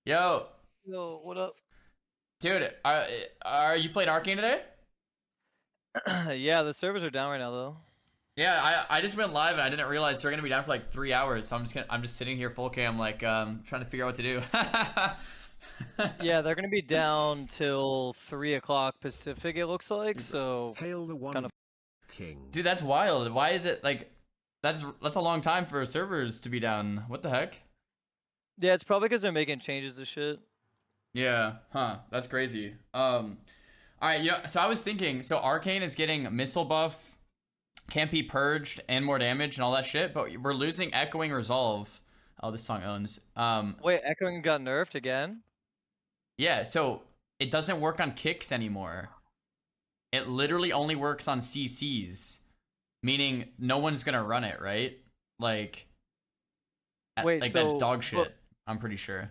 Yo, Yo, what up? dude, are you played Arcane today? Yeah, the servers are down right now though. Yeah, I just went live and I didn't realize they're gonna be down for like 3 hours. So I'm just sitting here full cam like trying to figure out what to do. Yeah, they're gonna be down till 3 o'clock Pacific. It looks like so. Hail the Kind one of. king. Dude, that's wild. Why is it like that's a long time for servers to be down? What the heck? Yeah, it's probably because they're making changes to shit. Yeah, huh? That's crazy. All right, so I was thinking, so Arcane is getting missile buff, can't be purged, and more damage and all that shit, but we're losing Echoing Resolve. Oh, this song owns. Wait, Echoing got nerfed again? Yeah, so it doesn't work on kicks anymore. It literally only works on CCs, meaning no one's gonna run it, right? Like, Wait, like so that's dog shit. I'm pretty sure.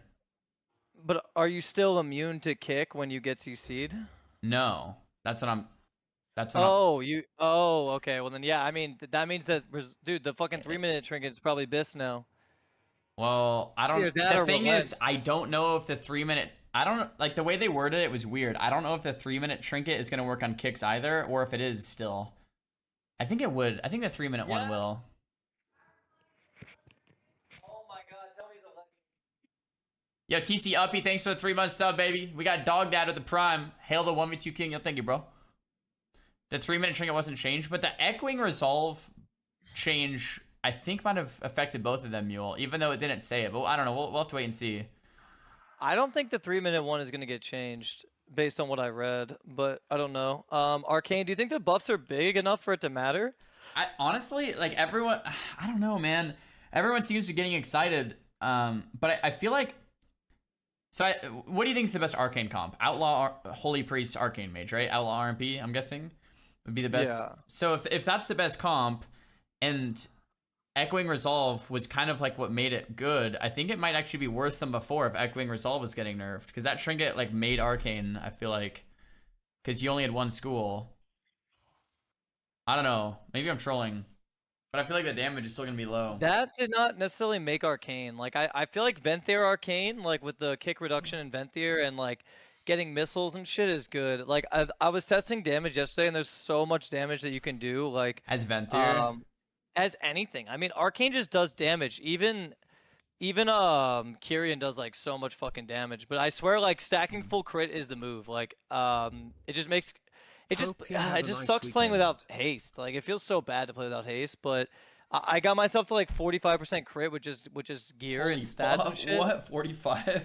but are you still immune to kick when you get CC'd? No, that's what I'm. That's what Oh, Oh, okay. Well then, yeah. I mean, that means that, dude, the fucking I'm. 3-minute trinket is probably BIS now. Well, I don't. Either that The or thing is, relent. I don't know if the 3-minute. I don't like the way they worded it was weird. I don't know if the 3-minute trinket is gonna work on kicks either, or if it is still. I think it would. I think the 3-minute one will. Oh my god, tell me he's a legend. Yo, TC Uppy, thanks for the 3-month sub, baby. We got Dog Dad with the Prime. Hail the 1v2 King. Yo, thank you, bro. The 3-minute trinket wasn't changed, but the Echoing Resolve change, I think, might have affected both of them, Mule, even though it didn't say it. But I don't know. We'll have to wait and see. I don't think the 3-minute one is gonna get changed based on what I read, but I don't know. Arcane, do you think the buffs are big enough for it to matter? I honestly, like, everyone, I don't know, man. Everyone seems to be getting excited. But I feel like, what do you think is the best Arcane comp? Outlaw, Holy Priest, Arcane Mage, right? Outlaw RMP, I'm guessing, would be the best. Yeah. So if that's the best comp, and Echoing Resolve was kind of like what made it good, I think it might actually be worse than before if Echoing Resolve was getting nerfed, because that trinket like made Arcane, I feel like, because you only had one school. I don't know, maybe I'm trolling, but I feel like the damage is still gonna be low. That did not necessarily make Arcane. Like I feel like Venthyr Arcane, like with the kick reduction in Venthyr and like getting missiles and shit is good. Like I was testing damage yesterday and there's so much damage that you can do. Like As Venthyr, as anything. I mean, Arcane just does damage. Even Kyrian does like so much fucking damage. But I swear, like stacking full crit is the move. Like it just makes it just Hope you have it a just nice sucks playing weekend. without haste. Like it feels so bad to play without haste. But I got myself to like 45% crit, which is gear and stats and shit. What 45?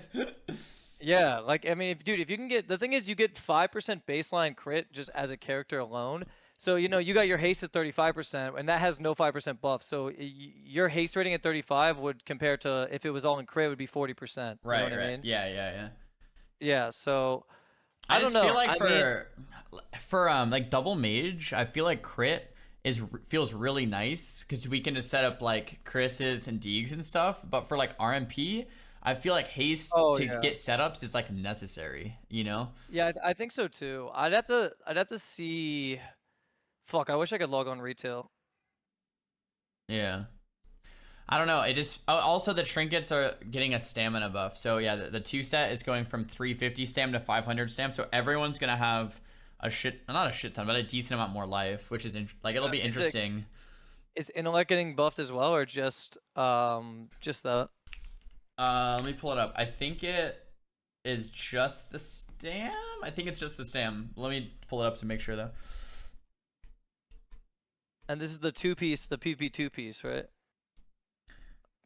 Yeah, like I mean, dude, if you can get the thing is you get 5% baseline crit just as a character alone. So you know you got your haste at 35%, and that has no 5% buff. So your haste rating at 35 would compare to if it was all in crit would be 40%. You know Right, what right. I mean? Yeah. Yeah. So I I don't just know. feel like I mean, for like double mage, I feel like crit feels really nice because we can just set up like Chris's and Deegs and stuff. But for like RMP, I feel like haste oh to yeah, get setups is like necessary, you know? yeah, I think so too. I'd have to see. Fuck, I wish I could log on retail. Yeah. I don't know. It just also the trinkets are getting a stamina buff. So yeah, the two set is going from 350 stam to 500 stam. So everyone's gonna have not a shit ton, but a decent amount more life, which is like it'll be interesting. Is Intellect getting buffed as well, or just the? Let me pull it up. I think it is just the stam. I think it's just the stam. Let me pull it up to make sure though. And this is the two-piece, the PvP two-piece, right?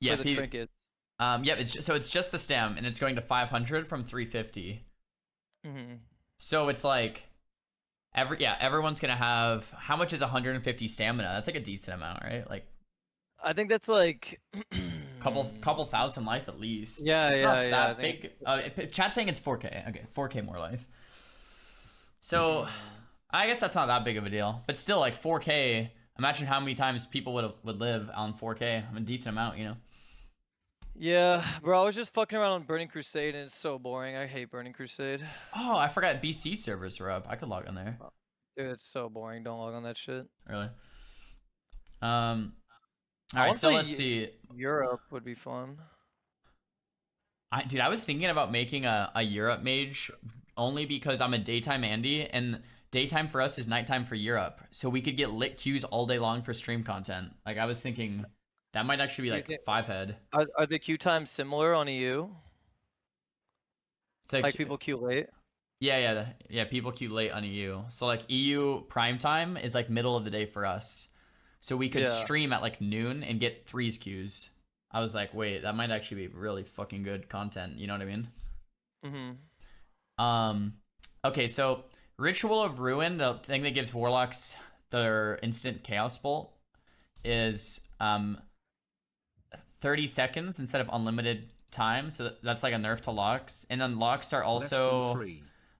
Yeah, For the trinkets. yeah. It's just the stem, and it's going to 500 from 350. Mm-hmm. So it's like everyone's gonna have how much is 150 stamina? That's like a decent amount, right? Like I think that's like couple thousand life at least. Yeah, It's yeah, not yeah. that big. Chat's saying it's 4K. Okay, 4K more life. So I guess that's not that big of a deal, but still, like 4K. Imagine how many times people would live on 4K. I mean, a decent amount, you know. Yeah, bro. I was just fucking around on Burning Crusade, and it's so boring. I hate Burning Crusade. Oh, I forgot BC servers are up. I could log on there. Dude, it's so boring. Don't log on that shit. Really? All I right. wanna So play let's see. Europe would be fun. Dude, I was thinking about making a Europe mage only because I'm a daytime Andy, and daytime for us is nighttime for Europe. So we could get lit queues all day long for stream content. Like I was thinking that might actually be Do you like think 5 head. are the queue times similar on EU? So Like people queue late? yeah, people queue late on EU. So like EU prime time is like middle of the day for us. So we could Yeah. stream at like noon and get threes queues. I was like, wait, that might actually be really fucking good content. You know what I mean? Mhm. Um, okay, so Ritual of Ruin, the thing that gives warlocks their instant chaos bolt, is 30 seconds instead of unlimited time. So that's like a nerf to locks. And then locks are also,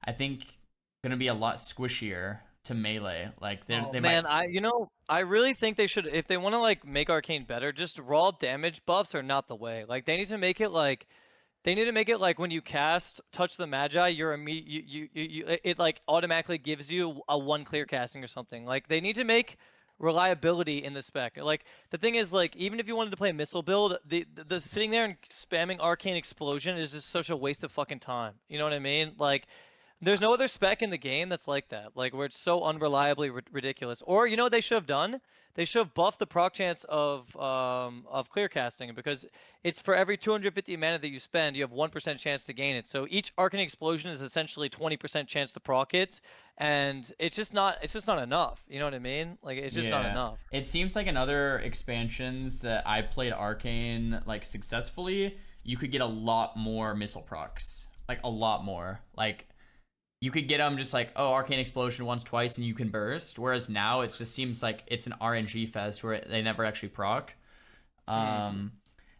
I think, gonna be a lot squishier to melee. Like Oh they might. man, I really think they should, if they want to like make Arcane better, just raw damage buffs are not the way. Like they need to make it like when you cast Touch the Magi, you're it like automatically gives you a one clear casting or something. Like they need to make reliability in the spec. Like the thing is, like even if you wanted to play a missile build, the sitting there and spamming Arcane Explosion is just such a waste of fucking time. You know what I mean? Like there's no other spec in the game that's like that, like where it's so unreliably ridiculous. Or you know what they should have done? They should have buffed the proc chance of clear casting, because it's for every 250 mana that you spend, you have 1% chance to gain it. So each Arcane Explosion is essentially 20% chance to proc it, and it's just not enough. You know what I mean? Like it's just not Yeah. enough. It seems like in other expansions that I played Arcane like successfully, you could get a lot more missile procs. Like a lot more. Like you could get them just like, oh, Arcane Explosion once, twice, and you can burst. Whereas now it just seems like it's an RNG fest where they never actually proc. Mm.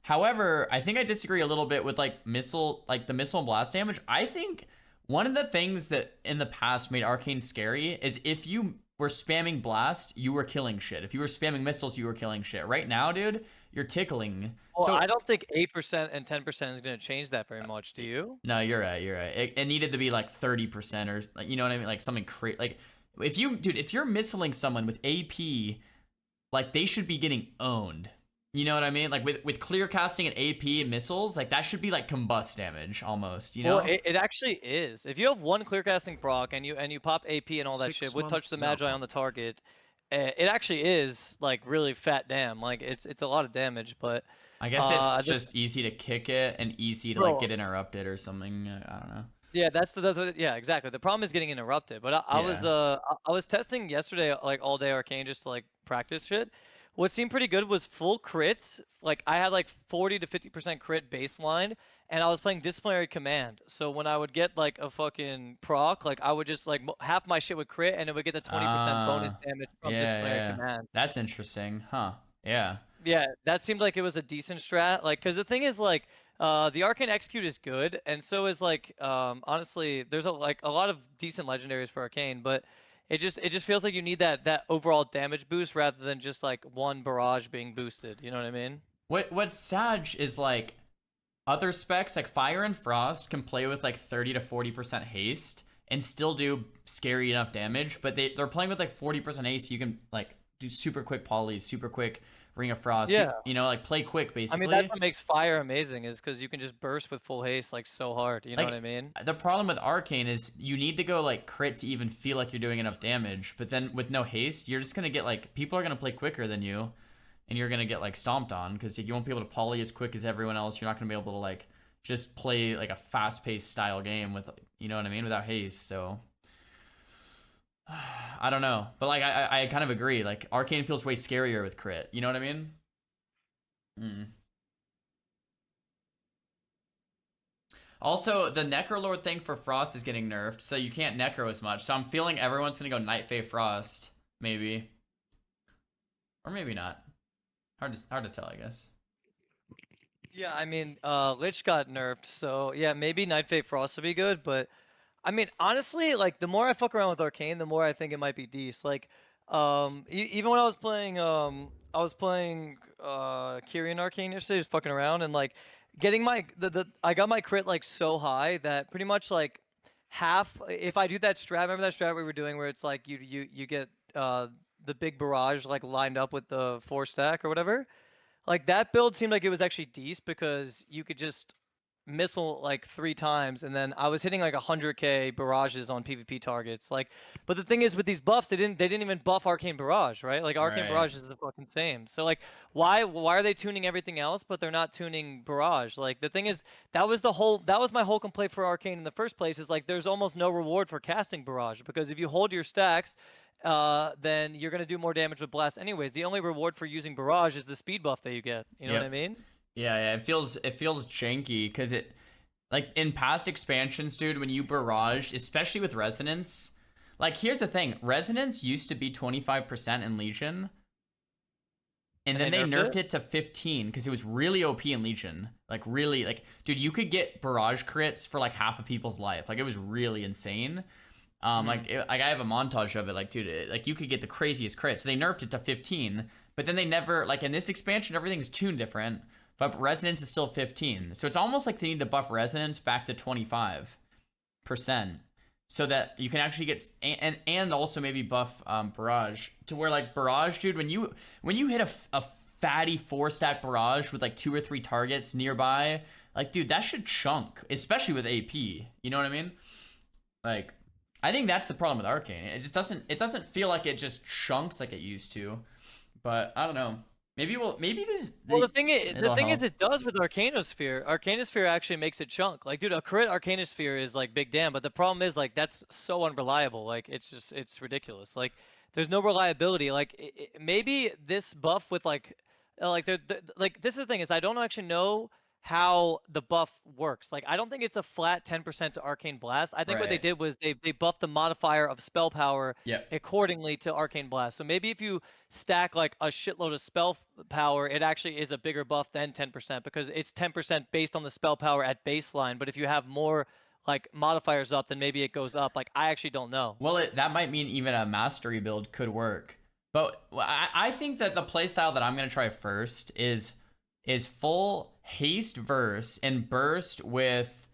However, I think I disagree a little bit with like the missile and blast damage. I think one of the things that in the past made Arcane scary is if you were spamming blast, you were killing shit. If you were spamming missiles, you were killing shit. Right now, dude, you're tickling. Well, So I don't think 8% and 10% is going to change that very much. Do you? no, you're right. You're right. It needed to be like 30% or like, you know what I mean? Like something crazy. Like if you're missiling someone with AP, like they should be getting owned. You know what I mean? Like with clear casting and AP and missiles, like that should be like combust damage almost. You Well, know? it actually is. If you have one clear casting proc and you pop AP and all that shit 6 with Touch months the Magi on the target, it actually is like really fat damn. Like it's a lot of damage, but I guess it's the, just easy to kick it and easy to like bro, get interrupted or something. I don't know. yeah, yeah, exactly. The problem is getting interrupted. But Yeah. I was testing yesterday like all day Arcane just to like practice shit. What seemed pretty good was full crits. Like I had like 40 to 50% crit baseline, and I was playing Disciplinary Command. So when I would get like a fucking proc, like I would just like half my shit would crit, and it would get the 20% bonus damage from Disciplinary Yeah. Command. That's interesting, huh? Yeah. Yeah, that seemed like it was a decent strat. Like, because the thing is, like, the Arcane Execute is good, and so is like, honestly, there's a lot of decent legendaries for Arcane, but it just feels like you need that overall damage boost rather than just like one barrage being boosted. You know what I mean? What's sad is like other specs like Fire and Frost can play with like 30 to 40% haste and still do scary enough damage, but they're playing with like 40% haste. So you can like do super quick polys, super quick Ring of Frost. Yeah. You know, like play quick I mean, basically. that's what makes Fire amazing, is because you can just burst with full haste like so hard. You know Like what I mean? the problem with Arcane is you need to go like crit to even feel like you're doing enough damage, but then with no haste, you're just gonna get like people are gonna play quicker than you, and you're gonna get like stomped on because you won't be able to poly as quick as everyone else. You're not gonna be able to like just play like a fast-paced style game with, you know what I mean, without haste. So I don't know, but like I kind of agree. Like Arcane feels way scarier with crit. You know what I mean? Mm. Also, the Necrolord thing for Frost is getting nerfed, so you can't Necro as much. So I'm feeling everyone's gonna go Night Fae Frost, maybe, or maybe not. Hard to tell, I guess. Yeah, I mean, Lich got nerfed, so yeah, maybe Night Fae Frost would be good, but I mean, honestly, like the more I fuck around with Arcane, the more I think it might be decent. Like, even when I was playing Kyrian Arcane yesterday, just fucking around, and like getting I got my crit like so high that pretty much like half, if I do that strat, remember that strat we were doing where it's like you get the big barrage like lined up with the 4 stack or whatever. Like that build seemed like it was actually decent because you could just missile like 3 times, and then I was hitting like 100k barrages on PvP targets. Like, but the thing is with these buffs, they didn't even buff Arcane Barrage, right? Like Arcane Right. Barrage is the fucking same. So like, why are they tuning everything else, but they're not tuning Barrage? Like the thing is, that was my whole complaint for Arcane in the first place. Is like there's almost no reward for casting Barrage, because if you hold your stacks, then you're gonna do more damage with Blast anyways. The only reward for using Barrage is the speed buff that you get. You know what I mean? Yeah, it feels janky because it, like in past expansions, dude, when you barrage, especially with Resonance, like here's the thing, Resonance used to be 25% in Legion, and then they nerfed it to 15 because it was really OP in Legion. Like really, like dude, you could get barrage crits for like half of people's life. Like it was really insane. Like I have a montage of it. Like dude, like you could get the craziest crits. So they nerfed it to 15, but then they never, like in this expansion, everything's tuned different. But Resonance is still 15. So it's almost like they need to buff Resonance back to 25%. So that you can actually get, and also maybe buff Barrage. To where like Barrage, dude, when you hit a fatty 4-stack Barrage with like 2 or 3 targets nearby, like dude, that should chunk. Especially with AP. You know what I mean? Like, I think that's the problem with Arcane. It just doesn't feel like it just chunks like it used to. But I don't know. Maybe this. Well, the thing is, it does with Arcanosphere. Arcanosphere actually makes it chunk. Like, dude, a crit Arcanosphere is like big damn, but the problem is like that's so unreliable. Like, it's ridiculous. Like, there's no reliability. Like, maybe this buff with like like this is the thing is I don't actually know how the buff works. Like, I don't think it's a flat 10% to Arcane Blast. I think what they did was they buffed the modifier of spell power accordingly to Arcane Blast. So maybe if you stack like a shitload of spell power, it actually is a bigger buff than 10% because it's 10% based on the spell power at baseline. But if you have more like modifiers up, then maybe it goes up. Like, I actually don't know. Well, that might mean even a mastery build could work. But I think that the playstyle that I'm going to try first is full haste verse and burst with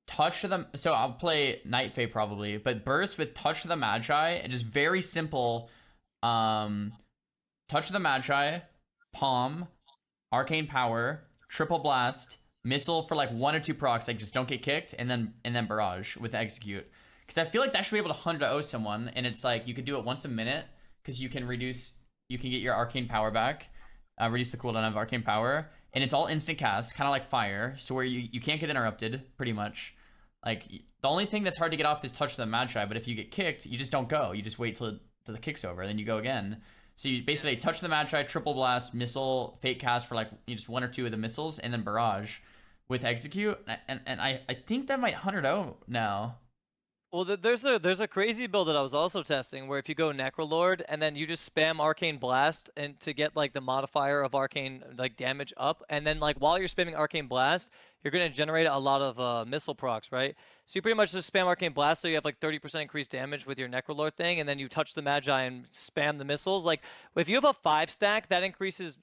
touch of the, so I'll play Night Fae probably, but burst with touch of the Magi and just very simple touch of the Magi, palm, arcane power, triple blast, missile for like 1 or 2 procs, like just don't get kicked, and then barrage with execute. Because I feel like that should be able to 100-0 someone, and it's like you could do it once a minute because you can get your arcane power back. Reduce the cooldown of arcane power, and it's all instant cast, kind of like fire, so where you can't get interrupted pretty much. Like the only thing that's hard to get off is touch of the Magi, but if you get kicked, you just don't go. You just wait till the kick's over, and then you go again. So you basically touch the Magi, triple blast, missile, fate cast for like just 1 or 2 of the missiles, and then barrage with execute. And I think that might 100-0 now. Well, there's a crazy build that I was also testing where if you go Necrolord and then you just spam Arcane Blast and to get like the modifier of Arcane like damage up, and then like while you're spamming Arcane Blast, you're gonna generate a lot of missile procs, right? So you pretty much just spam Arcane Blast, so you have like 30% increased damage with your Necrolord thing, and then you touch the Magi and spam the missiles. Like if you have a 5-stack, that increases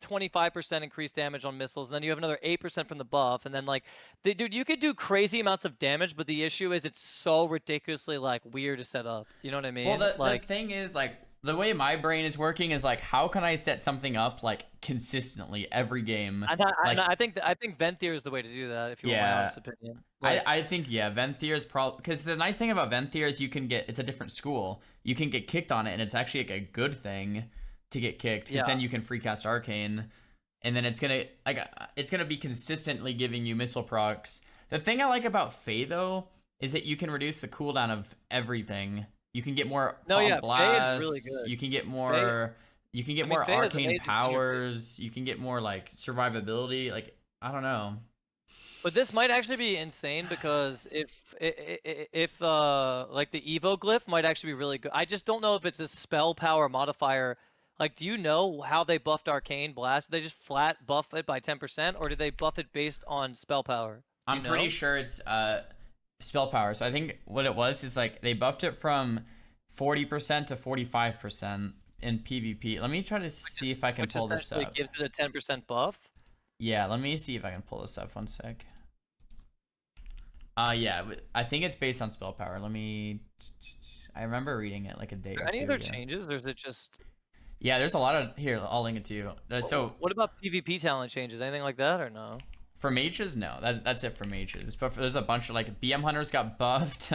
25% increased damage on missiles, and then you have another 8% from the buff, and then like, dude, you could do crazy amounts of damage, but the issue is it's so ridiculously like weird to set up. You know what I mean? Well, the thing is like the way my brain is working is like, how can I set something up like consistently every game? I think Venthyr is the way to do that. If you want my honest opinion, I think Venthyr is probably, because the nice thing about Venthyr is it's a different school. You can get kicked on it, and it's actually like a good thing to get kicked, because then you can free cast arcane, and then it's gonna be consistently giving you missile procs. The thing I like about Fae though is that you can reduce the cooldown of everything. You can get more blasts. Fae is really good. You can get more. More Fae arcane powers. You can get more like survivability. Like, I don't know. But this might actually be insane because if like the Evo glyph might actually be really good. I just don't know if it's a spell power modifier. Like, do you know how they buffed Arcane Blast? Did they just flat buff it by 10%, or did they buff it based on spell power? I'm pretty sure it's spell power. So I think what it was is like they buffed it from 40% to 45% in PvP. Let me try to see if I can pull this up. Gives it a 10% buff? Yeah, let me see if I can pull this up. 1 sec. Yeah, I think it's based on spell power. I remember reading it like a day or 2 any other changes, or is it just... Yeah, there's a lot of... Here, I'll link it to you. So what about PvP talent changes? Anything like that, or no? For mages, no. That's it for mages. But there's a bunch of like BM hunters got buffed.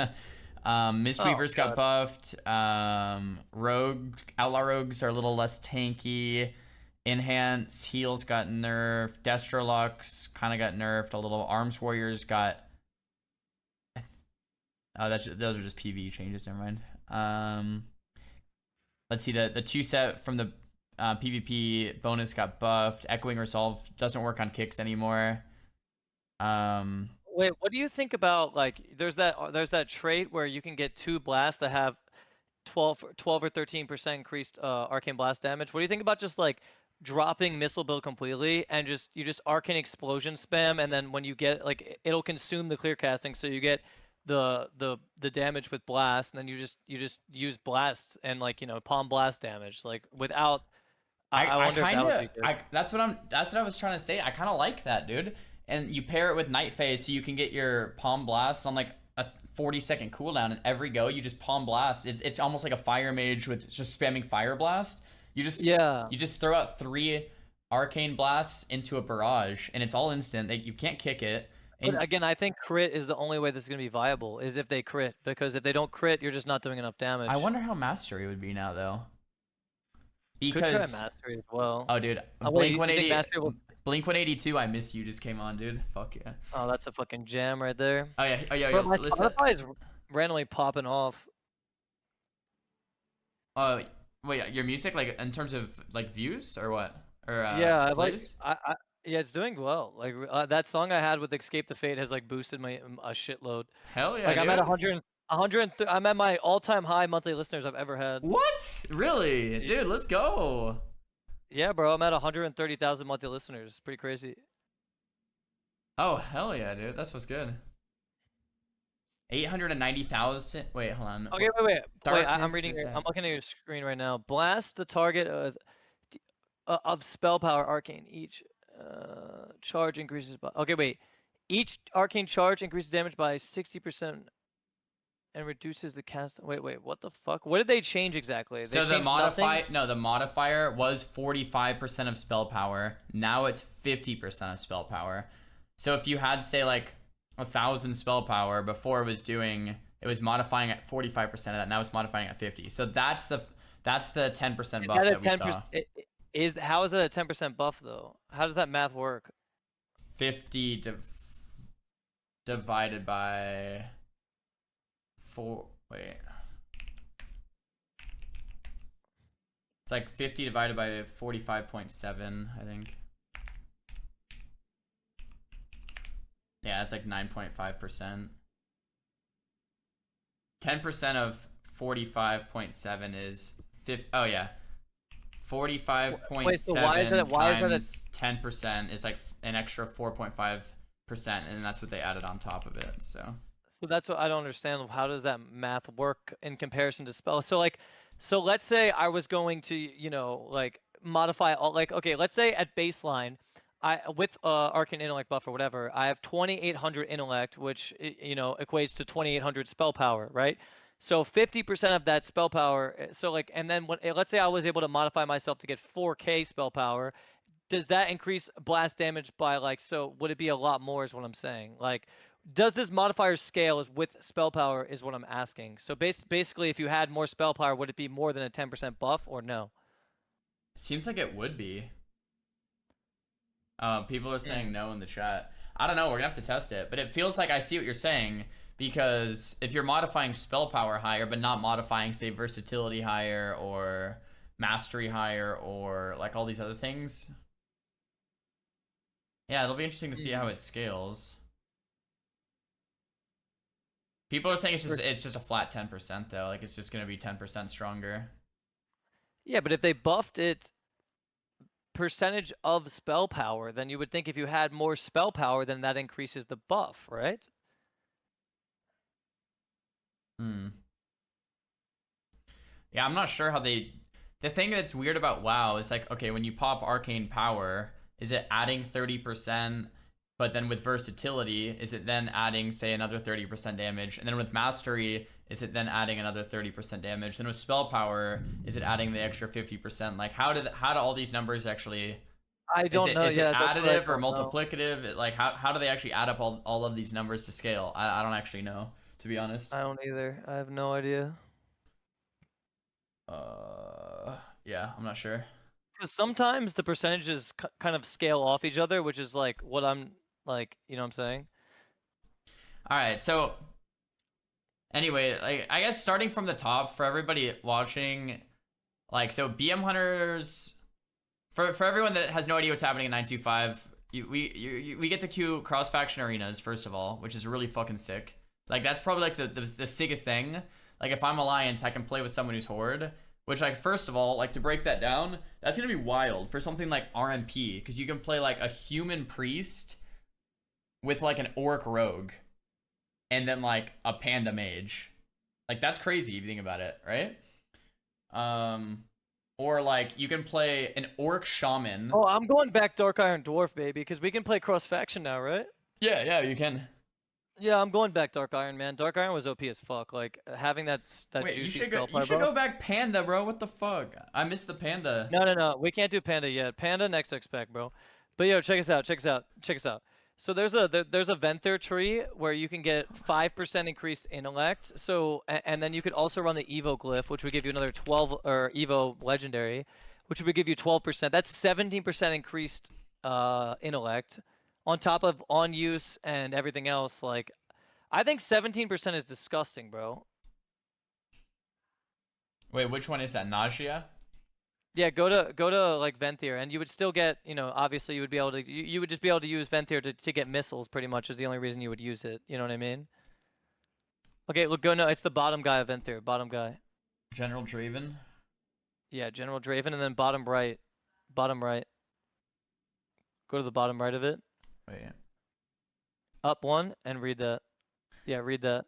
Mistweavers got buffed. Outlaw rogues are a little less tanky. Enhance heals got nerfed. Destrolux kind of got nerfed a little. Arms warriors got. Oh, those are just PvE changes. Never mind. Let's see, the 2-set from the PvP bonus got buffed. Echoing Resolve doesn't work on kicks anymore. Wait, what do you think about, like, there's that trait where you can get 2 blasts that have 12 or 13% increased arcane blast damage. What do you think about just like dropping missile build completely and you just arcane explosion spam, and then when you get, like, it'll consume the clear casting, so you get the damage with blast, and then you just use blast and, like, you know, palm blast damage, like, without. I wonder if that would be good. That's what I was trying to say. I kind of like that, dude. And you pair it with Night Phase, so you can get your palm blast on like a 40-second cooldown, and every go you just palm blast. It's almost like a fire mage with just spamming fire blast. You just throw out 3 arcane blasts into a barrage, and it's all instant. You can't kick it. But again, I think crit is the only way this is going to be viable, is if they crit. Because if they don't crit, you're just not doing enough damage. I wonder how Mastery would be now, though. Because... Could try Mastery as well. Oh, dude. Blink 182, I Miss You just came on, dude. Fuck yeah. Oh, that's a fucking jam right there. Oh, yeah. Oh, yeah. Bro, my Spotify is randomly popping off. Wait, your music, like, in terms of, like, views or what? Or yeah, plays? Yeah, it's doing well. Like, that song I had with Escape the Fate has, like, boosted my a shitload. Hell yeah, like, dude. I'm at I'm at my all-time high monthly listeners I've ever had. What? Really? Dude, let's go. Yeah, bro, I'm at 130,000 monthly listeners. Pretty crazy. Oh, hell yeah, dude. That's what's good. 890,000. Wait, hold on. Okay, wait. I'm reading. I'm looking at your screen right now. Blast the target of spell power arcane. Each charge increases by. Okay, wait. Each arcane charge increases damage by 60% and reduces the cast. Wait. What the fuck? What did they change exactly? So the modifier was 45% of spell power. Now it's 50% of spell power. So if you had, say, like 1,000 spell power before, it was modifying at 45% of that. Now it's modifying at 50. So that's the 10% buff that we saw. How is that a 10% buff though? How does that math work? 50 divided by 4. Wait. It's like 50 divided by 45.7, I think. Yeah, it's like 9.5%. 10% of 45.7 is 50. Oh yeah, 45.7 times 10% is like an extra 4.5%, and that's what they added on top of it. So that's what I don't understand. How does that math work in comparison to spell? So let's say I was going to, you know, like modify all, like, okay, let's say at baseline, with Arcane Intellect buff or whatever, I have 2,800 Intellect, which, you know, equates to 2,800 spell power, right? So 50% of that spell power. So like, and then let's say I was able to modify myself to get 4K spell power. Does that increase blast damage by, like, so would it be a lot more is what I'm saying? Like, does this modifier scale is with spell power is what I'm asking. So basically, if you had more spell power, would it be more than a 10% buff or no? It seems like it would be. People are saying no in the chat. I don't know. We're gonna have to test it, but it feels like I see what you're saying, because if you're modifying spell power higher, but not modifying, say, versatility higher or mastery higher or like all these other things, yeah, it'll be interesting to see how it scales. People are saying it's just a flat 10% though. Like, it's just gonna be 10% stronger. Yeah, but if they buffed it percentage of spell power, then you would think if you had more spell power, then that increases the buff, right? Yeah, I'm not sure how they... The thing that's weird about WoW is, like, okay, when you pop arcane power, is it adding 30%, but then with versatility, is it then adding, say, another 30% damage? And then with mastery, is it then adding another 30% damage? Then with spell power, is it adding the extra 50%? Like, how do all these numbers actually... I don't know. Is it Yeah, that's what I additive or don't know. multiplicative? Like how do they actually add up all of these numbers to scale? I don't actually know, to be honest. I don't either. I have no idea. Yeah, I'm not sure. Because sometimes the percentages kind of scale off each other, which is like what I'm like, you know what I'm saying? All right, so anyway, like I guess starting from the top for everybody watching, like so BM hunters for everyone that has no idea what's happening in 925, we get to queue cross faction arenas first of all, which is really fucking sick. Like that's probably like the sickest thing. Like if I'm Alliance, I can play with someone who's Horde, which like first of all, like to break that down, that's gonna be wild for something like RMP because you can play like a human priest with like an orc rogue and then like a panda mage. Like that's crazy if you think about it, right? Or like you can play an orc shaman. Oh, I'm going back Dark Iron Dwarf, baby, because we can play cross faction now, right? Yeah, you can. Yeah, I'm going back Dark Iron, man. Dark Iron was OP as fuck. Like having that Wait, juicy you should spell go. You should go back panda, bro. What the fuck? I missed the panda. No. We can't do Panda yet. Panda next expect, bro. But yo, check us out. Check us out. So there's a Venthyr tree where you can get 5% increased intellect. So and then you could also run the Evo glyph, which would give you another 12 or Evo legendary, which would give you 12%. That's 17% increased intellect on top of on use and everything else. Like I think 17% is disgusting, bro. Wait, which one is that? Nausea? Yeah, go to like Venthyr, and you would still get, you know, obviously you would be able to, you would just be able to use Venthyr to get missiles. Pretty much is the only reason you would use it. You know what I mean? Okay, look, no, it's the bottom guy of Venthyr, bottom guy. General Draven? Yeah, General Draven, and then bottom right. Go to the bottom right of it. Wait. Up one and read that. Yeah, read that.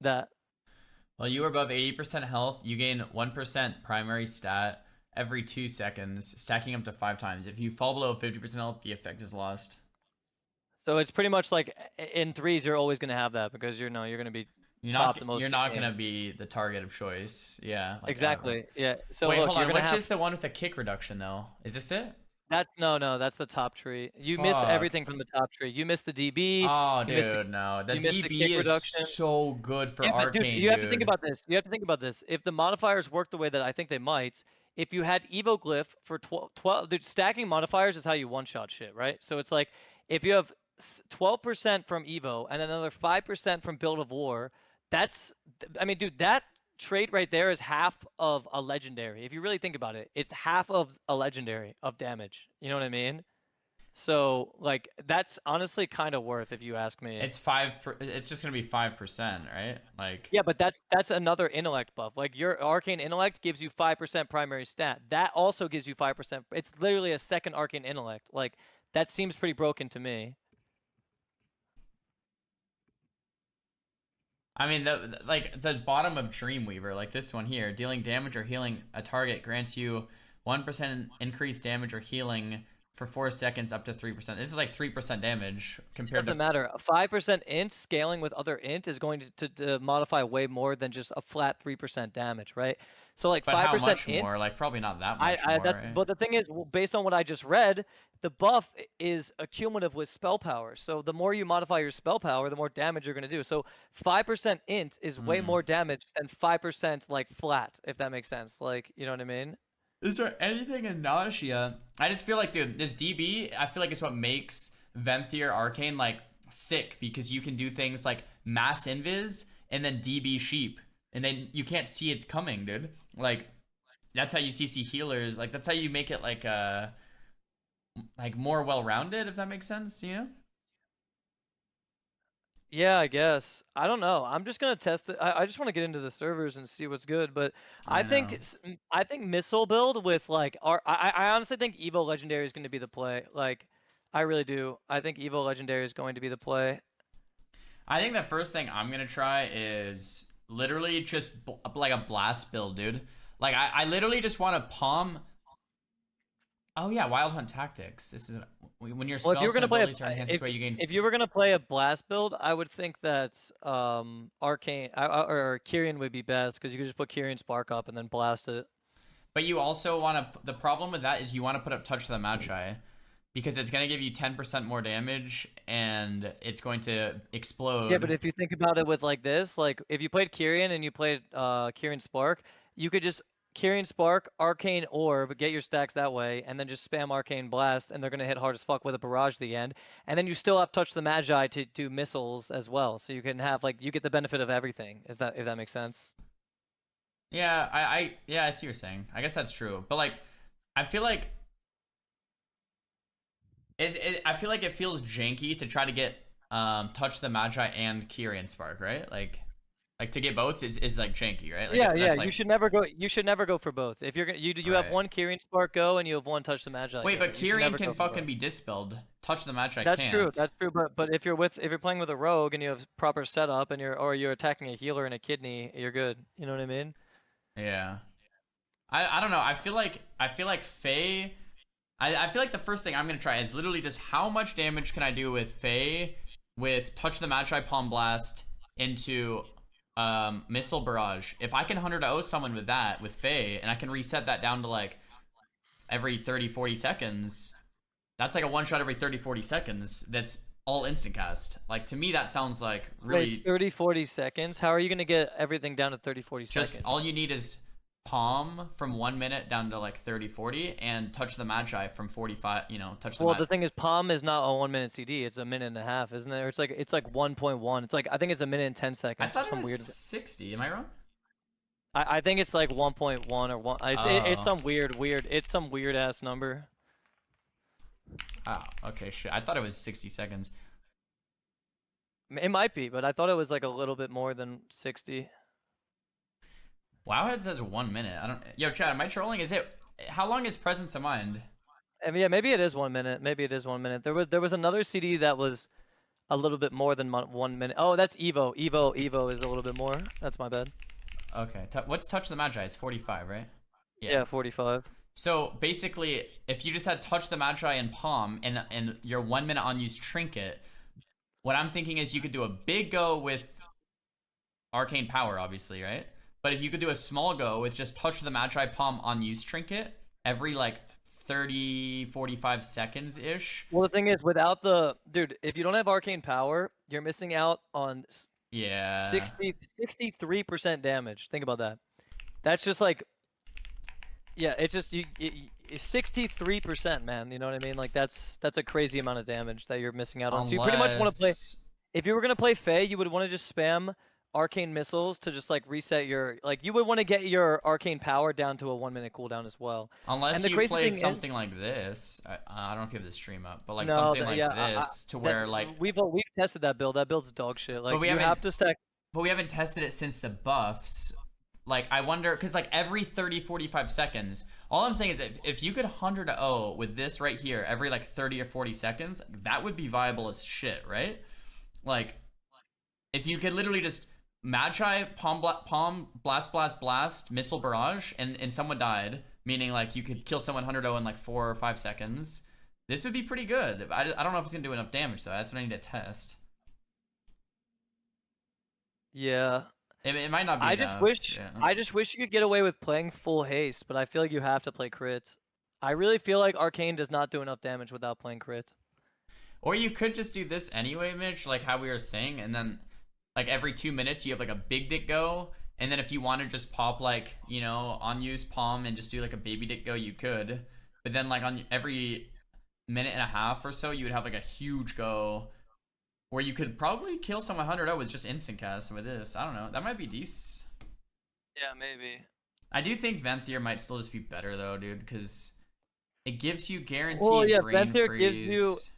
That. While you are above 80% health, you gain 1% primary stat every 2 seconds, stacking up to 5 times. If you fall below 50% health, the effect is lost. So it's pretty much like in threes, you're always gonna have that because you're gonna be top the most. You're not gonna be the target of choice. Yeah. Like exactly. Ever. Yeah. So wait, look, hold on. Which have... is the one with the kick reduction though? Is this it? That's no, that's the top tree. You miss everything from the top tree. You miss the DB. Oh, dude, no. The DB is so good for Arcane, dude. You have to think about this. If the modifiers work the way that I think they might, if you had Evo Glyph for 12, dude, stacking modifiers is how you one-shot shit, right? So it's like, if you have 12% from Evo and then another 5% from Build of War, that's, I mean, dude, that trait right there is half of a legendary. If you really think about it, it's half of a legendary of damage. You know what I mean? So like that's honestly kind of worth if you ask me. It's it's just gonna be 5%, right? Like yeah, but that's another intellect buff. Like your arcane intellect gives you 5% primary stat. That also gives you 5%. It's literally a second arcane intellect. Like that seems pretty broken to me. I mean, the bottom of Dreamweaver, like this one here, dealing damage or healing a target grants you 1% increased damage or healing for 4 seconds up to 3%. This is like 3% damage compared to... Doesn't matter. A 5% int scaling with other int is going to modify way more than just a flat 3% damage, right? So like 5% how much int, more? Like probably not that much more, right? But the thing is, based on what I just read, the buff is accumulative with spell power. So the more you modify your spell power, the more damage you're going to do. So 5% int is way more damage than 5% like flat, if that makes sense. Like, you know what I mean? Is there anything in Nausea? I just feel like, dude, this DB, I feel like it's what makes Venthyr Arcane like sick, because you can do things like mass invis and then DB sheep, and then you can't see it coming, dude. Like that's how you CC healers. Like that's how you make it like more well-rounded, if that makes sense, you know? Yeah, I guess. I don't know. I'm just gonna test it. I just want to get into the servers and see what's good. But I think missile build with like I honestly think Evo Legendary is going to be the play. Like, I really do. I think Evo Legendary is going to be the play. I think the first thing I'm gonna try is literally just like a blast build, dude. Like I literally just want to palm. Oh yeah, Wild Hunt Tactics. This is when your spells and abilities are enhanced this way, you gain... If you were gonna play a blast build, I would think that Arcane or Kyrian would be best, because you could just put Kyrian Spark up and then blast it. But you also want to. The problem with that is you want to put up Touch the Magi, because it's going to give you 10% more damage and it's going to explode. Yeah, but if you think about it with like this, like if you played Kyrian and you played Kyrian Spark, you could just Kyrian Spark, Arcane Orb, get your stacks that way, and then just spam Arcane Blast, and they're gonna hit hard as fuck with a barrage at the end. And then you still have Touch the Magi to do missiles as well, so you can have like you get the benefit of everything. Is that if that makes sense? Yeah, I see what you're saying. I guess that's true. But like, I feel like I feel like it feels janky to try to get Touch the Magi and Kyrian Spark, right? Like to get both is like janky, right? Like Yeah, yeah. like, You should never go. You should never go for both. If you're gonna, you have right. one Kyrian Spark go, and you have one Touch the Magi. Wait, go. but You should never Kyrian can go for both. fucking be dispelled. Touch the Magi That's can't. true. That's true. But if you're playing with a rogue and you have proper setup and you're attacking a healer and a kidney, you're good. You know what I mean? Yeah. I don't know. I feel like Faye. I feel like the first thing I'm gonna try is literally just how much damage can I do with Faye with Touch the Magi Palm Blast into Missile Barrage. If I can 100-0 someone with that with Faye, and I can reset that down to like every 30-40 seconds, that's like a one shot every 30-40 seconds. That's all instant cast. Like to me that sounds like really. Wait, 30-40 seconds? How are you gonna get everything down to 30-40 just seconds? all you need is Palm from 1 minute down to like 30-40, and Touch the Magi from 45. You know, touch the. Well, the thing is, Palm is not a 1 minute CD. It's a minute and a half, isn't it? Or it's like 1.1. It's like I think it's a minute and 10 seconds. I thought some it was weird. 60. Am I wrong? I think it's like 1.1 or 1. It's some weird. It's some weird ass number. Oh, okay, shit. I thought it was 60 seconds. It might be, but I thought it was like a little bit more than 60. Wowhead says 1 minute. I don't. Yo, Chad, am I trolling? Is it? How long is Presence of Mind? I mean, yeah, maybe it is 1 minute. Maybe it is 1 minute. There was another CD that was a little bit more than 1 minute. Oh, that's Evo. Evo is a little bit more. That's my bad. Okay. What's Touch the Magi? It's 45, right? Yeah, 45. So basically, if you just had Touch the Magi and Palm and your 1 minute unused trinket, what I'm thinking is you could do a big go with Arcane Power, obviously, right? But if you could do a small go with just Touch the Magi Palm unused trinket every like 30-45 seconds ish. Well, the thing is, without the dude, if you don't have Arcane Power, you're missing out on 63% damage. Think about that. That's just like, yeah, it's just it's 63%, man. You know what I mean? Like that's a crazy amount of damage that you're missing out on. So you pretty much want to play. If you were gonna play Faye, you would want to just spam Arcane Missiles to just like reset your you would want to get your Arcane Power down to a 1 minute cooldown as well. Unless you played something like this. I don't know if you have the stream up, but like something like this to where like we've tested that build. That build's dog shit. Like you have to stack. But we haven't tested it since the buffs. Like I wonder, because like every 30-45 seconds, all I'm saying is if you could 100-0 with this right here every like 30 or 40 seconds, that would be viable as shit, right? Like if you could literally just Magi, Palm, Blast, Missile Barrage, and someone died, meaning like you could kill someone 100-0 in like 4 or 5 seconds, this would be pretty good. I don't know if it's gonna do enough damage though. That's what I need to test. Yeah. It might not be I just wish you could get away with playing full haste, but I feel like you have to play crit. I really feel like Arcane does not do enough damage without playing crit. Or you could just do this anyway, Mitch, like how we were saying, and then like every 2 minutes you have like a big dick go, and then if you want to just pop like, you know, unused Palm and just do like a baby dick go, you could. But then like on every minute and a half or so, you would have like a huge go where you could probably kill someone 100-0 with just instant cast with this. I don't know. That might be decent. Yeah, maybe. I do think Venthyr might still just be better though, dude, because it gives you guaranteed brain Venthyr freeze.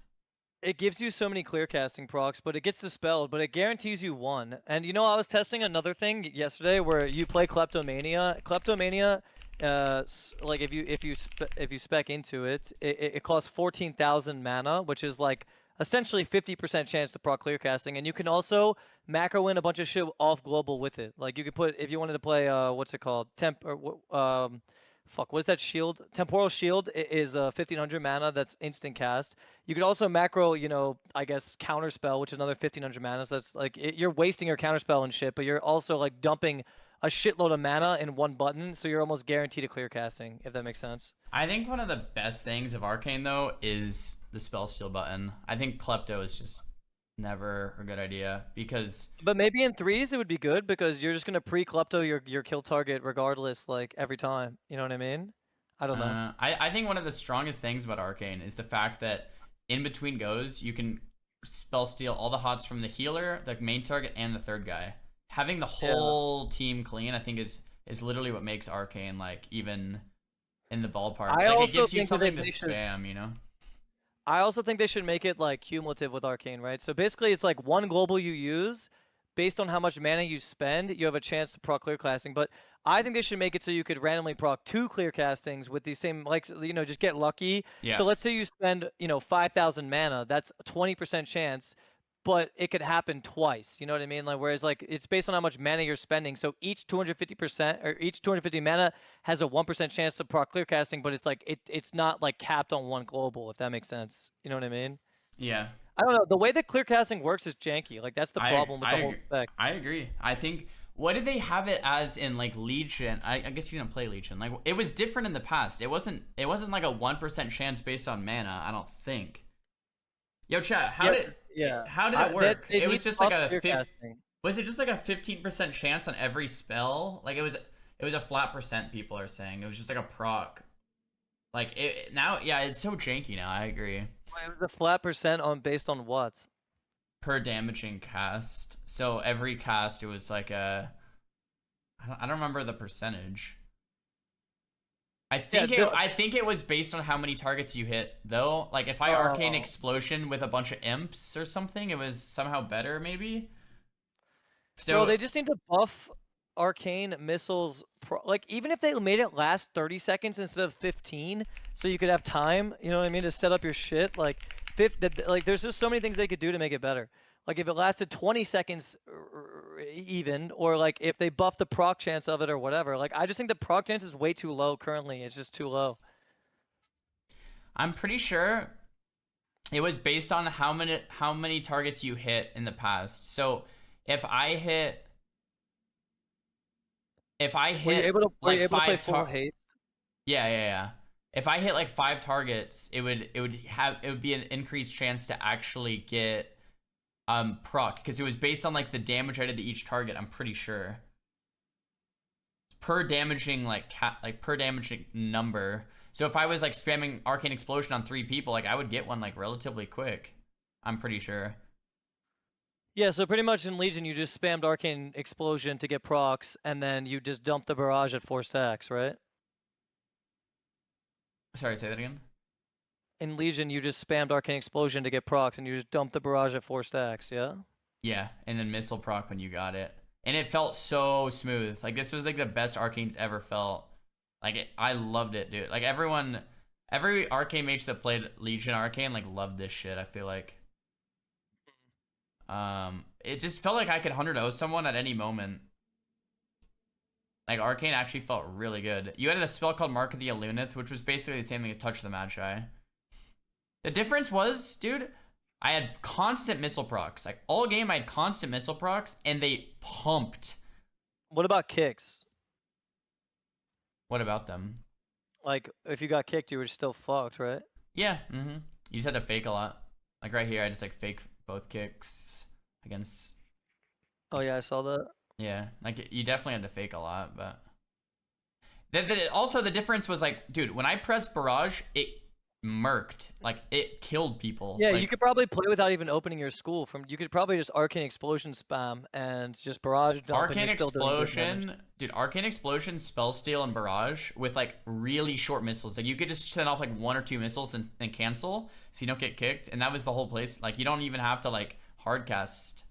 gives you so many clear casting procs, but it gets dispelled, but it guarantees you one. And you know, I was testing another thing yesterday where you play Kleptomania. Kleptomania, like if you spec into it, it costs 14,000 mana, which is like essentially 50% chance to proc clear casting, and you can also macro in a bunch of shit off global with it. Like you could put, if you wanted to play what's it called, what is that shield? Temporal Shield is 1500 mana that's instant cast. You could also macro, you know, I guess Counterspell, which is another 1500 mana. So that's like you're wasting your Counterspell and shit, but you're also like dumping a shitload of mana in one button, so you're almost guaranteed a clear casting, if that makes sense. I think one of the best things of Arcane though is the spell steal button. I think Klepto is just never a good idea because But maybe in threes it would be good because you're just gonna pre-klepto your kill target regardless, like every time. You know what I mean? I don't know. I think one of the strongest things about Arcane is the fact that in between goes you can spell steal all the hots from the healer, the main target, and the third guy. Having the whole team clean, I think, is literally what makes Arcane like even in the ballpark. I Like it also gives you think that something to they should. spam, you know? I also think they should make it like cumulative with Arcane, right? So basically, it's like one global you use, based on how much mana you spend, you have a chance to proc clear casting. But I think they should make it so you could randomly proc 2 clear castings with these same, like, you know, just get lucky. Yeah. So let's say you spend, you know, 5,000 mana, that's a 20% chance, but it could happen twice. You know what I mean? Like, whereas like it's based on how much mana you're spending. So each 250% or each 250 mana has a 1% chance to proc clear casting, but it's like it's not like capped on one global, if that makes sense. You know what I mean? Yeah. I don't know. The way that clear casting works is janky. Like that's the problem with the whole spec. I agree. I think what did they have it as in like Legion? I guess you didn't play Legion. Like it was different in the past. It wasn't like a 1% chance based on mana, I don't think. Yo, chat, how did it work? It was just like was it just like a 15% chance on every spell? Like it was a flat percent, people are saying. It was just like a proc. Like it now, yeah, it's so janky now. I agree. It was a flat percent on based on what? Per damaging cast. So every cast, it was like a. I don't remember the percentage. I think it was based on how many targets you hit, though. Like if I Arcane Explosion with a bunch of imps or something, it was somehow better, maybe. So bro, they just need to buff Arcane missiles. Like even if they made it last 30 seconds instead of 15, so you could have time. You know what I mean, to set up your shit. Like there's just so many things they could do to make it better. Like if it lasted 20 seconds even, or like if they buff the proc chance of it or whatever. Like I just think the proc chance is way too low currently. It's just too low. I'm pretty sure it was based on how many targets you hit in the past. So if I hit were you able to, like play full haste? Yeah. If I hit like 5 targets, it would be an increased chance to actually get proc, because it was based on like the damage I did to each target. I'm pretty sure per damaging per damaging number. So if I was like spamming Arcane Explosion on 3 people, like I would get one like relatively quick. I'm pretty sure. Yeah, so pretty much in Legion you just spammed Arcane Explosion to get procs, and then you just dumped the barrage at 4 stacks, right? Sorry, say that again. In Legion, you just spammed Arcane Explosion to get procs, and you just dumped the barrage at 4 stacks, yeah? Yeah, and then missile proc when you got it. And it felt so smooth. Like, this was, like, the best Arcane's ever felt. Like, I loved it, dude. Like, every Arcane mage that played Legion Arcane, like, loved this shit, I feel like. It just felt like I could 100-0 someone at any moment. Like, Arcane actually felt really good. You had a spell called Mark of the Alunith, which was basically the same thing as Touch the Magi. The difference was, dude, I had constant missile procs. Like, all game, I had constant missile procs, and they pumped. What about kicks? What about them? Like, if you got kicked, you were still fucked, right? Yeah, You just had to fake a lot. Like, right here, I just, like, fake both kicks against... Oh, yeah, I saw that. Yeah, like, you definitely had to fake a lot, but... Also, the difference was, like, dude, when I pressed Barrage, it murked. Like, it killed people. Yeah, like, you could probably play without even opening your school. You could probably just Arcane Explosion spam and just Barrage dump. Arcane Explosion, dude, Arcane Explosion, Spell Steal, and Barrage with, like, really short missiles. Like, you could just send off, like, 1 or 2 missiles and cancel so you don't get kicked. And that was the whole place. Like, you don't even have to, like, hardcast.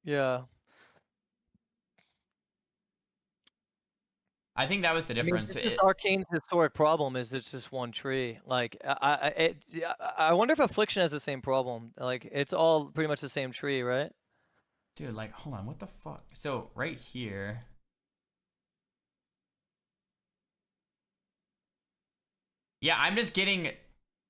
Yeah. I think that was the difference. I mean, Arcane's historic problem is it's just one tree. Like, I wonder if Affliction has the same problem. Like, it's all pretty much the same tree, right? Dude, like, hold on, what the fuck? So, right here... Yeah, I'm just getting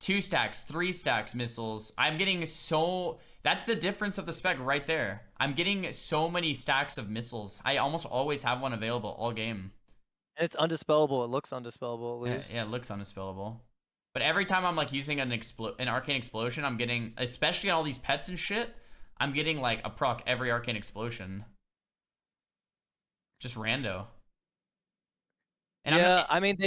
2 stacks, 3 stacks missiles. I'm getting so... That's the difference of the spec right there. I'm getting so many stacks of missiles. I almost always have one available all game. And it's undispellable. It looks undispellable at least. Yeah, it looks undispellable. But every time I'm like using an arcane explosion, I'm getting, especially on all these pets and shit, I'm getting like a proc every arcane explosion. Just rando. And yeah, I mean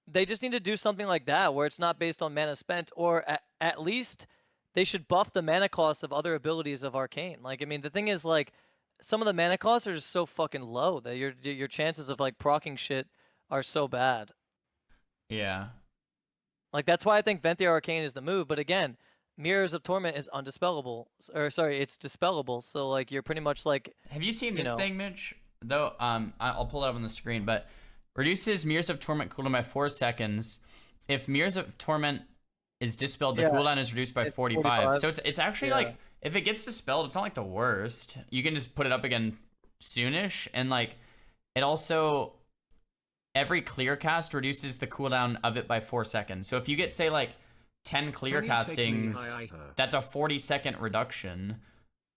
they just need to do something like that where it's not based on mana spent, or at least they should buff the mana cost of other abilities of arcane. Like I mean the thing is like some of the mana costs are just so fucking low that your chances of like proccing shit are so bad. yeah. Like that's why I think Vent the Arcane is the move. But again, Mirrors of Torment is undispellable, or sorry, it's dispellable. So like you're pretty much like. Have you seen this thing, Mitch? Though I'll pull it up on the screen, but reduces Mirrors of Torment cooldown by 4 seconds. If Mirrors of Torment is dispelled, the cooldown is reduced by 45. So it's actually like if it gets dispelled, it's not like the worst. You can just put it up again soonish, and like it also. Every clear cast reduces the cooldown of it by 4 seconds. So if you get, say, like 10 clear castings, that's a 40-second reduction.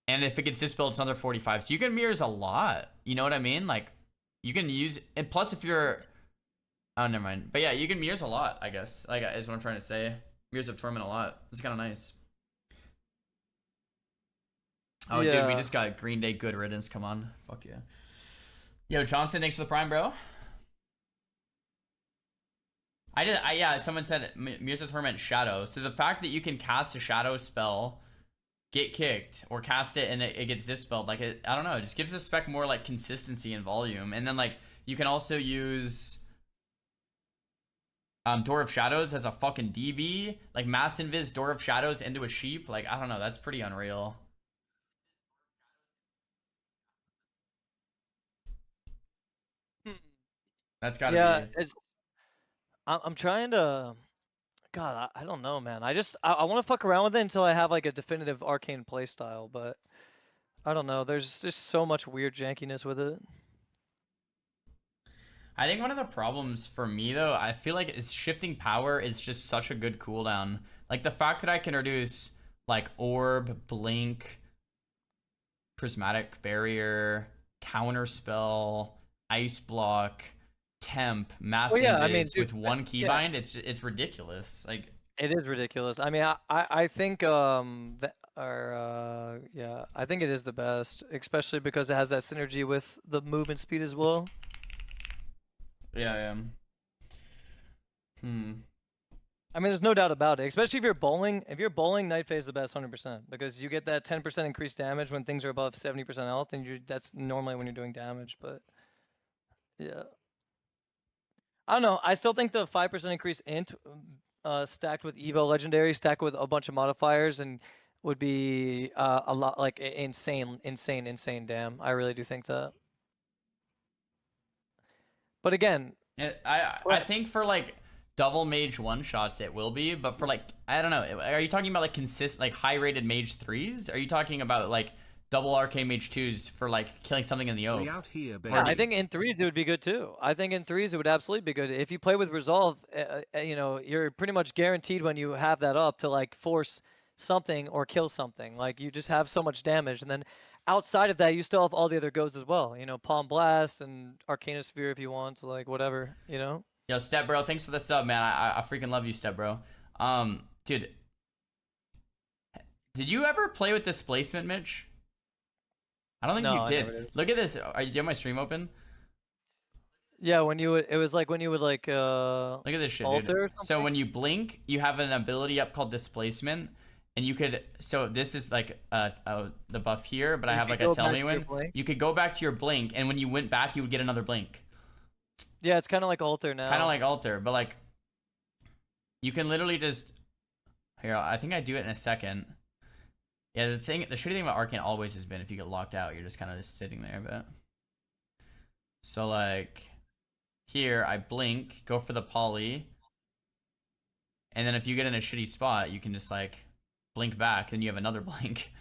And if it gets dispelled, it's another 45. So you can mirrors a lot. You know what I mean? Like, you can use, and plus if you're, oh, never mind. But yeah, you can mirrors a lot, I guess. Like, is what I'm trying to say. Mirrors of Torment a lot. It's kind of nice. Oh, yeah. Dude, we just got Green Day Good Riddance. Come on. Fuck yeah. Yo, Johnson, thanks for the prime, bro. Yeah, someone said Mirrors of Torment Shadow. So the fact that you can cast a shadow spell, get kicked, or cast it and it gets dispelled, like I don't know, it just gives the spec more like consistency and volume. And then like you can also use Door of Shadows as a fucking DB, like Mass Invis Door of Shadows into a sheep. Like I don't know, that's pretty unreal. That's gotta be. I'm trying to. God, I don't know, man. I want to fuck around with it until I have like a definitive arcane playstyle, but I don't know. There's just so much weird jankiness with it. I think one of the problems for me though, I feel like is shifting power is just such a good cooldown. Like the fact that I can reduce like orb, blink, prismatic barrier, counter spell, ice block, temp, mass invis with one keybind, it's ridiculous. Like it is ridiculous. I mean, I think I think it is the best, especially because it has that synergy with the movement speed as well. Yeah. I mean, there's no doubt about it. Especially if you're bowling. If you're bowling, Night Phase is the best 100% because you get that 10% increased damage when things are above 70% health, and that's normally when you're doing damage. But yeah. I don't know. I still think the 5% increase int stacked with Evo Legendary, stacked with a bunch of modifiers, and would be a lot like insane damn. I really do think that. But again, I think for like double mage one shots it will be, but for like I don't know. Are you talking about like like high rated mage 3s? Are you talking about like double arcane mage 2s for like killing something in the oak? Yeah, I think in 3s it would be good too. I think in 3s it would absolutely be good. If you play with Resolve, you know, you're pretty much guaranteed when you have that up to like force something or kill something. Like you just have so much damage, and then outside of that you still have all the other goes as well. You know, Palm Blast and Arcanosphere if you want, like whatever, you know? Yo, Step Bro, thanks for the sub, man. I freaking love you, Step Bro. Dude, did you ever play with Displacement, Mitch? I don't think you did. Look at this. Do you have my stream open? Yeah, when you would, it was like when you would like look at this shit, dude. So when you blink, you have an ability up called Displacement, and you could. So this is like the buff here, but I have like a tell me when. You could go back to your blink, and when you went back, you would get another blink. Yeah, it's kind of like Alter now. Kind of like Alter, but like you can literally just. Here, I think I do it in a second. Yeah, the shitty thing about Arcane always has been if you get locked out, you're just kind of just sitting there. But so like here, I blink, go for the poly, and then if you get in a shitty spot, you can just like blink back, and you have another blink.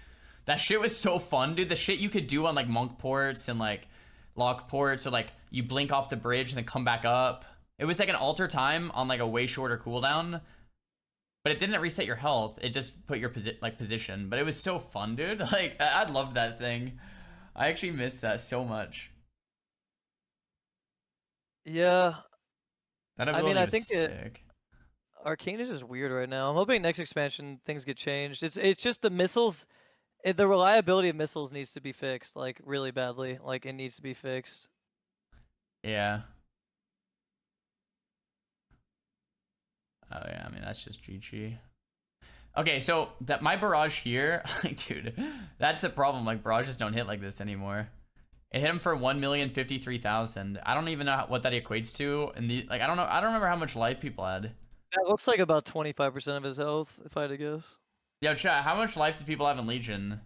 That shit was so fun, dude. The shit you could do on like monk ports and like lock ports, so like you blink off the bridge and then come back up. It was like an alter time on like a way shorter cooldown. but it didn't reset your health. It just put your position. But it was so fun, dude. Like I loved that thing. I actually missed that so much. Yeah, That I mean, ability I was think sick. Arcane is just weird right now. I'm hoping next expansion things get changed. It's just the missiles. The reliability of missiles needs to be fixed, like really badly. Like it needs to be fixed. Yeah. Oh yeah, I mean that's just GG. Okay, so that my barrage here, like dude, that's the problem. Like barrages don't hit like this anymore. It hit him for 1,053,000. I don't even know what that equates to. And the like, I don't know. I don't remember how much life people had. That looks like about 25% of his health, if I had to guess. Yo, chat. How much life do people have in Legion?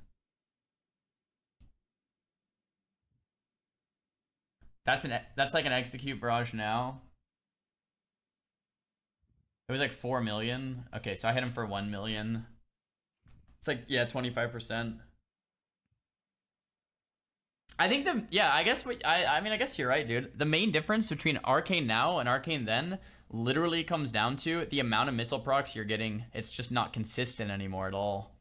That's like an execute barrage now. It was like 4 million. Okay, so I hit him for 1 million. It's like, yeah, 25%. I think I guess I mean, I guess you're right, dude. The main difference between Arcane now and Arcane then literally comes down to the amount of missile procs you're getting. It's just not consistent anymore at all.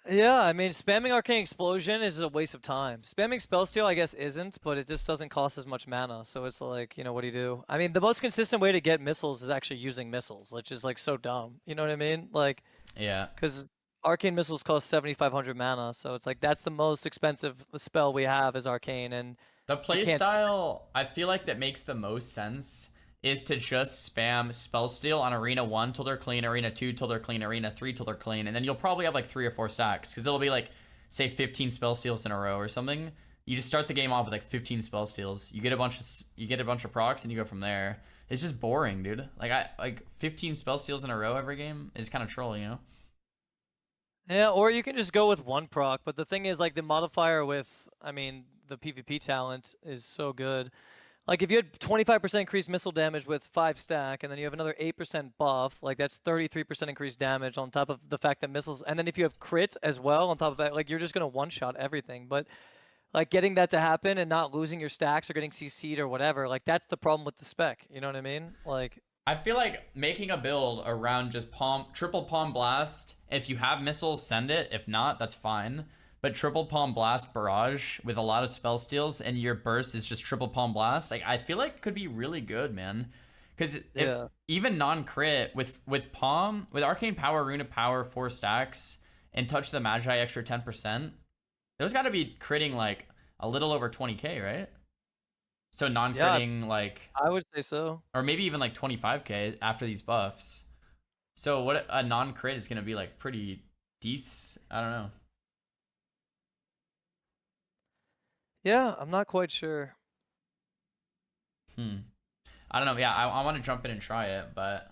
Yeah, I mean, spamming Arcane Explosion is a waste of time. Spamming Spellsteal, I guess, isn't, but it just doesn't cost as much mana. So it's like, what do you do? I mean, the most consistent way to get missiles is actually using missiles, which is like so dumb. You know what I mean? Like, Yeah. because Arcane missiles cost 7,500 mana, so it's like that's the most expensive spell we have is Arcane, and the playstyle I feel like that makes the most sense is to just spam Spellsteal on Arena 1 till they're clean, Arena 2 till they're clean, Arena 3 till they're clean, and then you'll probably have like 3 or 4 stacks, because it'll be like, say, 15 Spellsteals in a row or something. You just start the game off with like 15 Spellsteals. You get a bunch of procs, and you go from there. It's just boring, dude. Like 15 Spellsteals in a row every game is kind of troll, you know? Yeah, or you can just go with one proc, but the thing is, like, the modifier with, I mean, the PvP talent is so good. Like, if you had 25% increased missile damage with 5 stack, and then you have another 8% buff, like, that's 33% increased damage on top of the fact that missiles, and then if you have crit as well on top of that, like, you're just gonna one-shot everything. But, like, getting that to happen and not losing your stacks or getting CC'd or whatever, like, that's the problem with the spec, you know what I mean? Like... I feel like making a build around just triple palm blast. If you have missiles, send it. If not, that's fine. But triple palm blast barrage with a lot of spell steals, and your burst is just triple palm blast. Like I feel like it could be really good, man. Because even non-crit with palm, with arcane power, rune of power, 4 stacks, and touch the magi extra 10%. Those got to be critting like a little over 20k, right? So non-critting, like... I would say so. Or maybe even like 25k after these buffs. So what a non-crit is going to be like pretty decent. I don't know. Yeah, I'm not quite sure. I don't know. Yeah, I want to jump in and try it, but...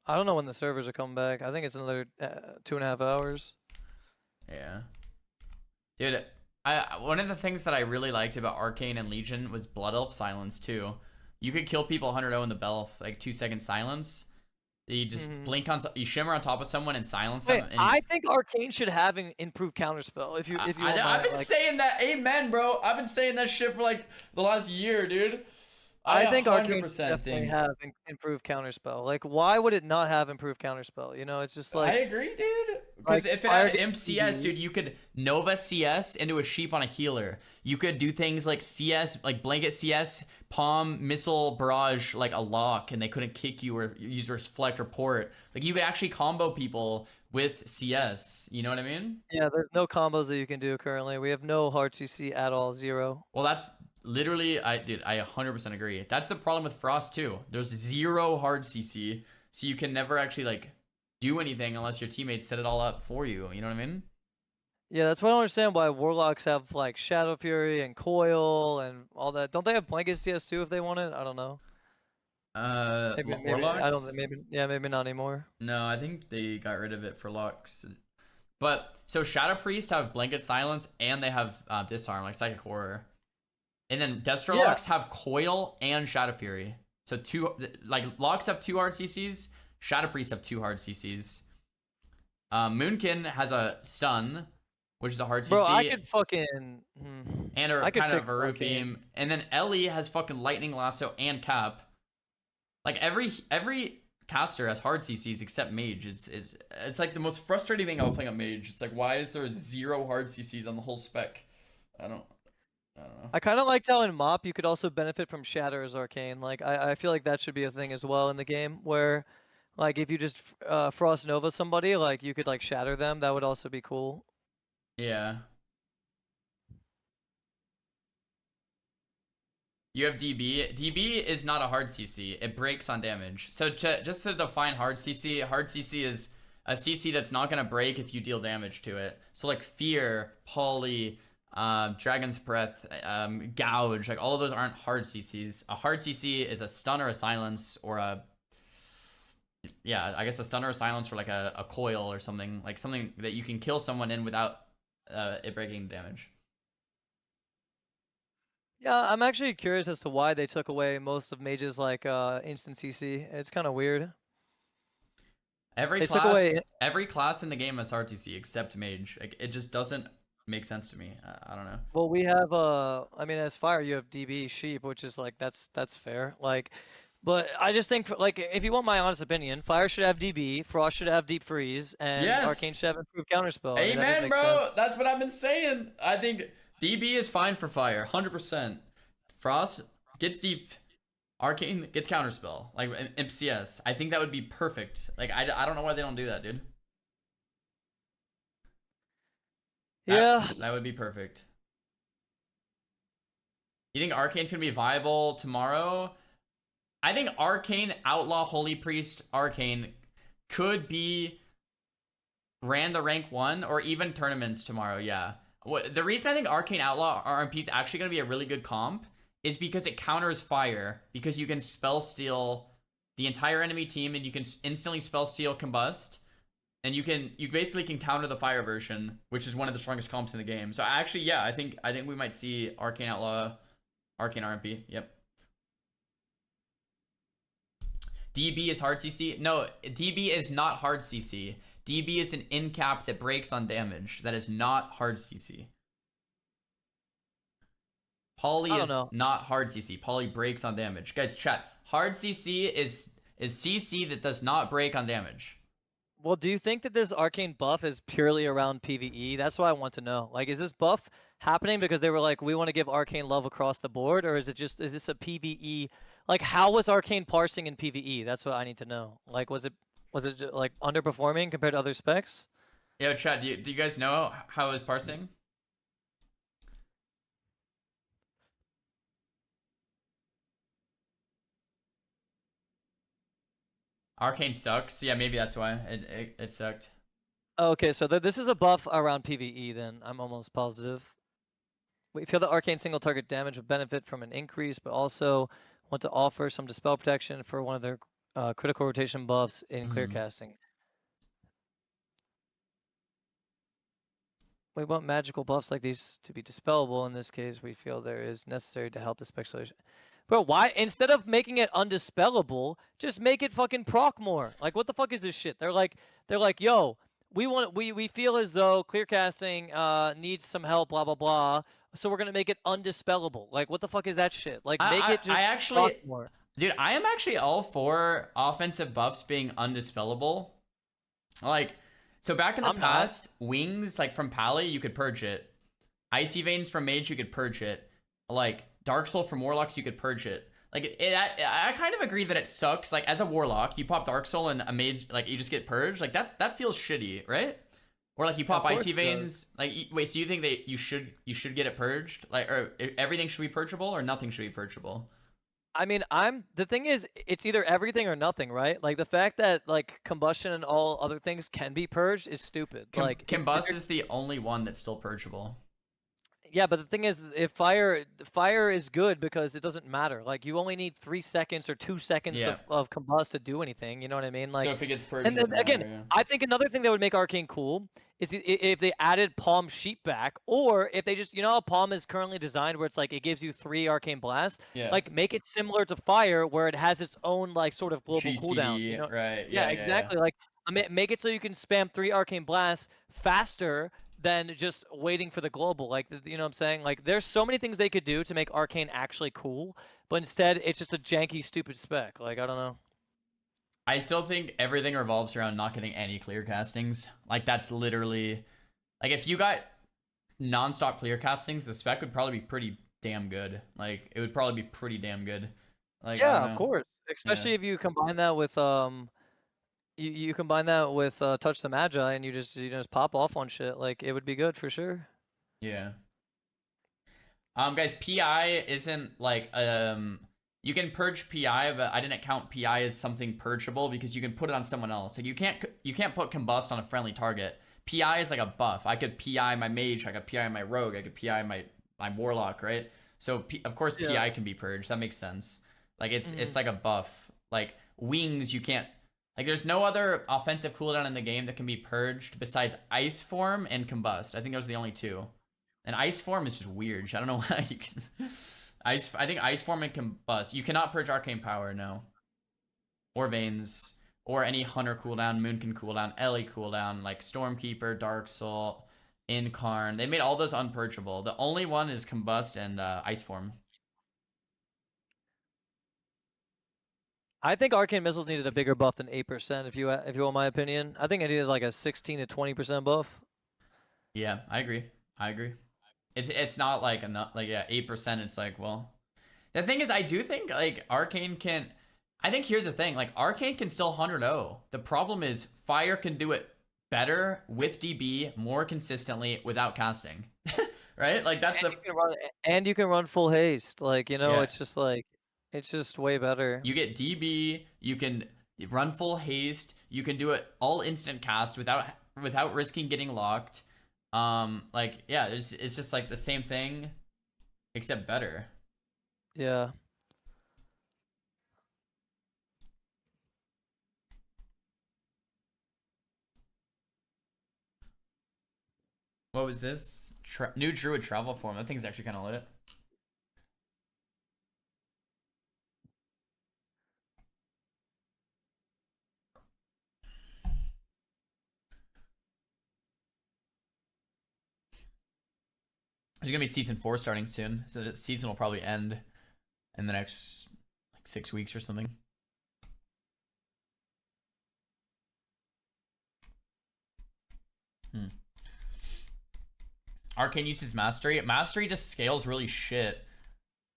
I don't know when the servers are coming back. I think it's another 2.5 hours. Yeah. Dude... one of the things that I really liked about Arcane and Legion was Blood Elf Silence too. You could kill people 100-0 in the Belf, like 2-second silence. You just blink on, you shimmer on top of someone and silence them. And I think Arcane should have an improved counterspell. If you, I've been saying that, amen, bro. I've been saying that shit for like the last year, dude. I think Arcane definitely have improved counterspell. Like, why would it not have improved counterspell? You know, it's just like... I agree, dude. Because if it had Imp CS, dude, you could Nova CS into a sheep on a healer. You could do things like CS, like blanket CS, palm, missile, barrage, like a lock, and they couldn't kick you or use reflect or port. Like, you could actually combo people with CS. You know what I mean? Yeah, there's no combos that you can do currently. We have no hard CC at all, 0. Well, that's... Literally, I 100% agree. That's the problem with Frost too. There's 0 hard CC, so you can never actually like do anything unless your teammates set it all up for you. You know what I mean? Yeah, that's why I don't understand why Warlocks have like Shadow Fury and Coil and all that. Don't they have blanket CS too if they want it? I don't know. Maybe, Warlocks? I don't. Maybe not anymore. No, I think they got rid of it for Lux. But so Shadow Priest have blanket silence and they have disarm, like Psychic Horror. And then Destrolox have Coil and Shadow Fury. So Locks have 2 hard CCs. Shadow Priest have 2 hard CCs. Moonkin has a stun, which is a hard CC. Bro, I could fucking... And a kind of a root beam. And then Ellie has fucking Lightning Lasso and Cap. Like every caster has hard CCs except mage. It's like the most frustrating thing about playing a mage. It's like, why is there 0 hard CCs on the whole spec? I don't know. I kind of liked how in Mop you could also benefit from Shatter as Arcane. Like I feel like that should be a thing as well in the game where, like if you just Frost Nova somebody, like you could like shatter them. That would also be cool. Yeah. You have DB. DB is not a hard CC. It breaks on damage. So just to define hard CC is a CC that's not going to break if you deal damage to it. So like Fear, Poly, Dragon's Breath, Gouge, like all of those aren't hard CCs. A hard CC is a stun or a silence or a... Yeah, I guess a stun or a silence or like a coil or something. Like something that you can kill someone in without it breaking damage. Yeah, I'm actually curious as to why they took away most of Mage's like instant CC. It's kind of weird. Every class in the game has hard CC except Mage. Like, it just doesn't make sense to me. I don't know. Well, we have I mean, as Fire, you have DB Sheep, which is like that's fair. Like, but I just think like if you want my honest opinion, Fire should have DB, Frost should have Deep Freeze, and Arcane should have improved Counterspell. Amen, I mean, bro. Sense. That's what I've been saying. I think DB is fine for Fire, 100%. Frost gets Deep. Arcane gets Counterspell, like Imp CS. I think that would be perfect. Like, I don't know why they don't do that, dude. That would be perfect. You think Arcane's gonna be viable tomorrow? I think Arcane, Outlaw, Holy Priest, Arcane could be ran the rank 1 or even tournaments tomorrow, yeah. The reason I think Arcane Outlaw RMP is actually gonna be a really good comp is because it counters Fire, because you can spell steal the entire enemy team and you can instantly spell steal Combust, and you basically can counter the Fire version, which is one of the strongest comps in the game. So actually, yeah, I think we might see Arcane Outlaw, Arcane RMP. Yep. DB is hard CC. No, DB is not hard CC. DB is an in cap that breaks on damage. That is not hard CC. Poly is not hard CC. Poly breaks on damage. Guys, chat. Hard CC is CC that does not break on damage. Well, do you think that this Arcane buff is purely around PvE? That's what I want to know. Like, is this buff happening because they were like, we want to give Arcane love across the board, or is this a PvE? Like, how was Arcane parsing in PvE? That's what I need to know. Like, was it like underperforming compared to other specs? Yo, chat. Do you guys know how it was parsing? Arcane sucks. Yeah, maybe that's why it sucked. Okay, so this is a buff around PvE then. I'm almost positive. We feel that Arcane single target damage would benefit from an increase, but also want to offer some dispel protection for one of their critical rotation buffs in clear casting. We want magical buffs like these to be dispellable. In this case, we feel there is necessary to help the speculation. Bro, why instead of making it undispellable, just make it fucking proc more? Like, what the fuck is this shit? They're like, yo, we feel as though clear casting needs some help, blah blah blah. So we're gonna make it undispellable. Like, what the fuck is that shit? Like, make it just proc more. Dude, I am actually all for offensive buffs being undispellable. Like, so back in the past, Wings, like from Pally, you could purge it. Icy Veins from Mage, you could purge it. Like, Dark Soul from Warlocks, you could purge it. Like, I kind of agree that it sucks. Like, as a Warlock, you pop Dark Soul and a Mage, like, you just get purged. Like, that feels shitty, right? Or, like, you pop Icy Veins. Like, wait, so you think that you should get it purged? Like, or everything should be purgeable or nothing should be purgeable? I mean, the thing is, it's either everything or nothing, right? Like, the fact that, like, combustion and all other things can be purged is stupid. Like, Combust is the only one that's still purgeable. Yeah, but the thing is, if fire is good because it doesn't matter. Like, you only need 3 seconds or 2 seconds of combust to do anything. You know what I mean? Like, so if it gets purged, and then again, I think another thing that would make Arcane cool is if they added Palm Sheep back, or if they just, you know how Palm is currently designed where it's like it gives you 3 Arcane Blasts. Yeah. Like, make it similar to Fire where it has its own like sort of global GCD, cooldown. You know? Right? Yeah, exactly. Like, make it so you can spam 3 Arcane Blasts faster than just waiting for the global. Like, you know what I'm saying? Like, there's so many things they could do to make Arcane actually cool, but instead it's just a janky, stupid spec. Like, I don't know. I still think everything revolves around not getting any clear castings. Like that's literally like if you got non-stop clear castings, the spec would probably be pretty damn good. Like it would probably be pretty damn good. Like I don't Yeah, of know. course. Yeah. Especially if you combine that with you combine that with touch the magi and you just pop off on shit. Like it would be good for sure. Yeah. Guys, PI isn't like you can purge PI, but I didn't count PI as something purgeable because you can put it on someone else. Like you can't put combust on a friendly target. PI is like a buff. I could PI my mage, I could PI my rogue, I could PI my warlock, right? So of course Yeah. PI can be purged. That makes sense. Like it's Mhm. like a buff. Like wings, you can't. Like there's no other offensive cooldown in the game that can be purged besides ice form and combust. I think those are the only two. And ice form is just weird. I don't know why you can. Ice. I think ice form and combust. You cannot purge arcane power, no. Or veins, or any hunter cooldown, moonkin cooldown, Ellie cooldown, like stormkeeper, dark soul, incarn. They made all those unpurgeable. The only one is combust and ice form. I think arcane missiles needed a bigger buff than 8%. If you want my opinion, I think it needed like a 16 to 20% buff. Yeah, I agree. I agree. It's not like enough. Like yeah, 8%. It's like well, the thing is, I do think like arcane can. I think here's the thing, like Arcane can still 100-0. The problem is Fire can do it better with DB more consistently without casting. Right? Like that's And the you can run and you can run full haste. Like, yeah. it's just way better. You get DB, you can run full haste, you can do it all instant cast without risking getting locked. Like yeah, it's just like the same thing except better. Yeah. What was this? New Druid travel form. That thing's actually kind of lit. There's gonna be season 4 starting soon, so the season will probably end in the next like 6 weeks or something. Arcane uses mastery. Mastery just scales really shit.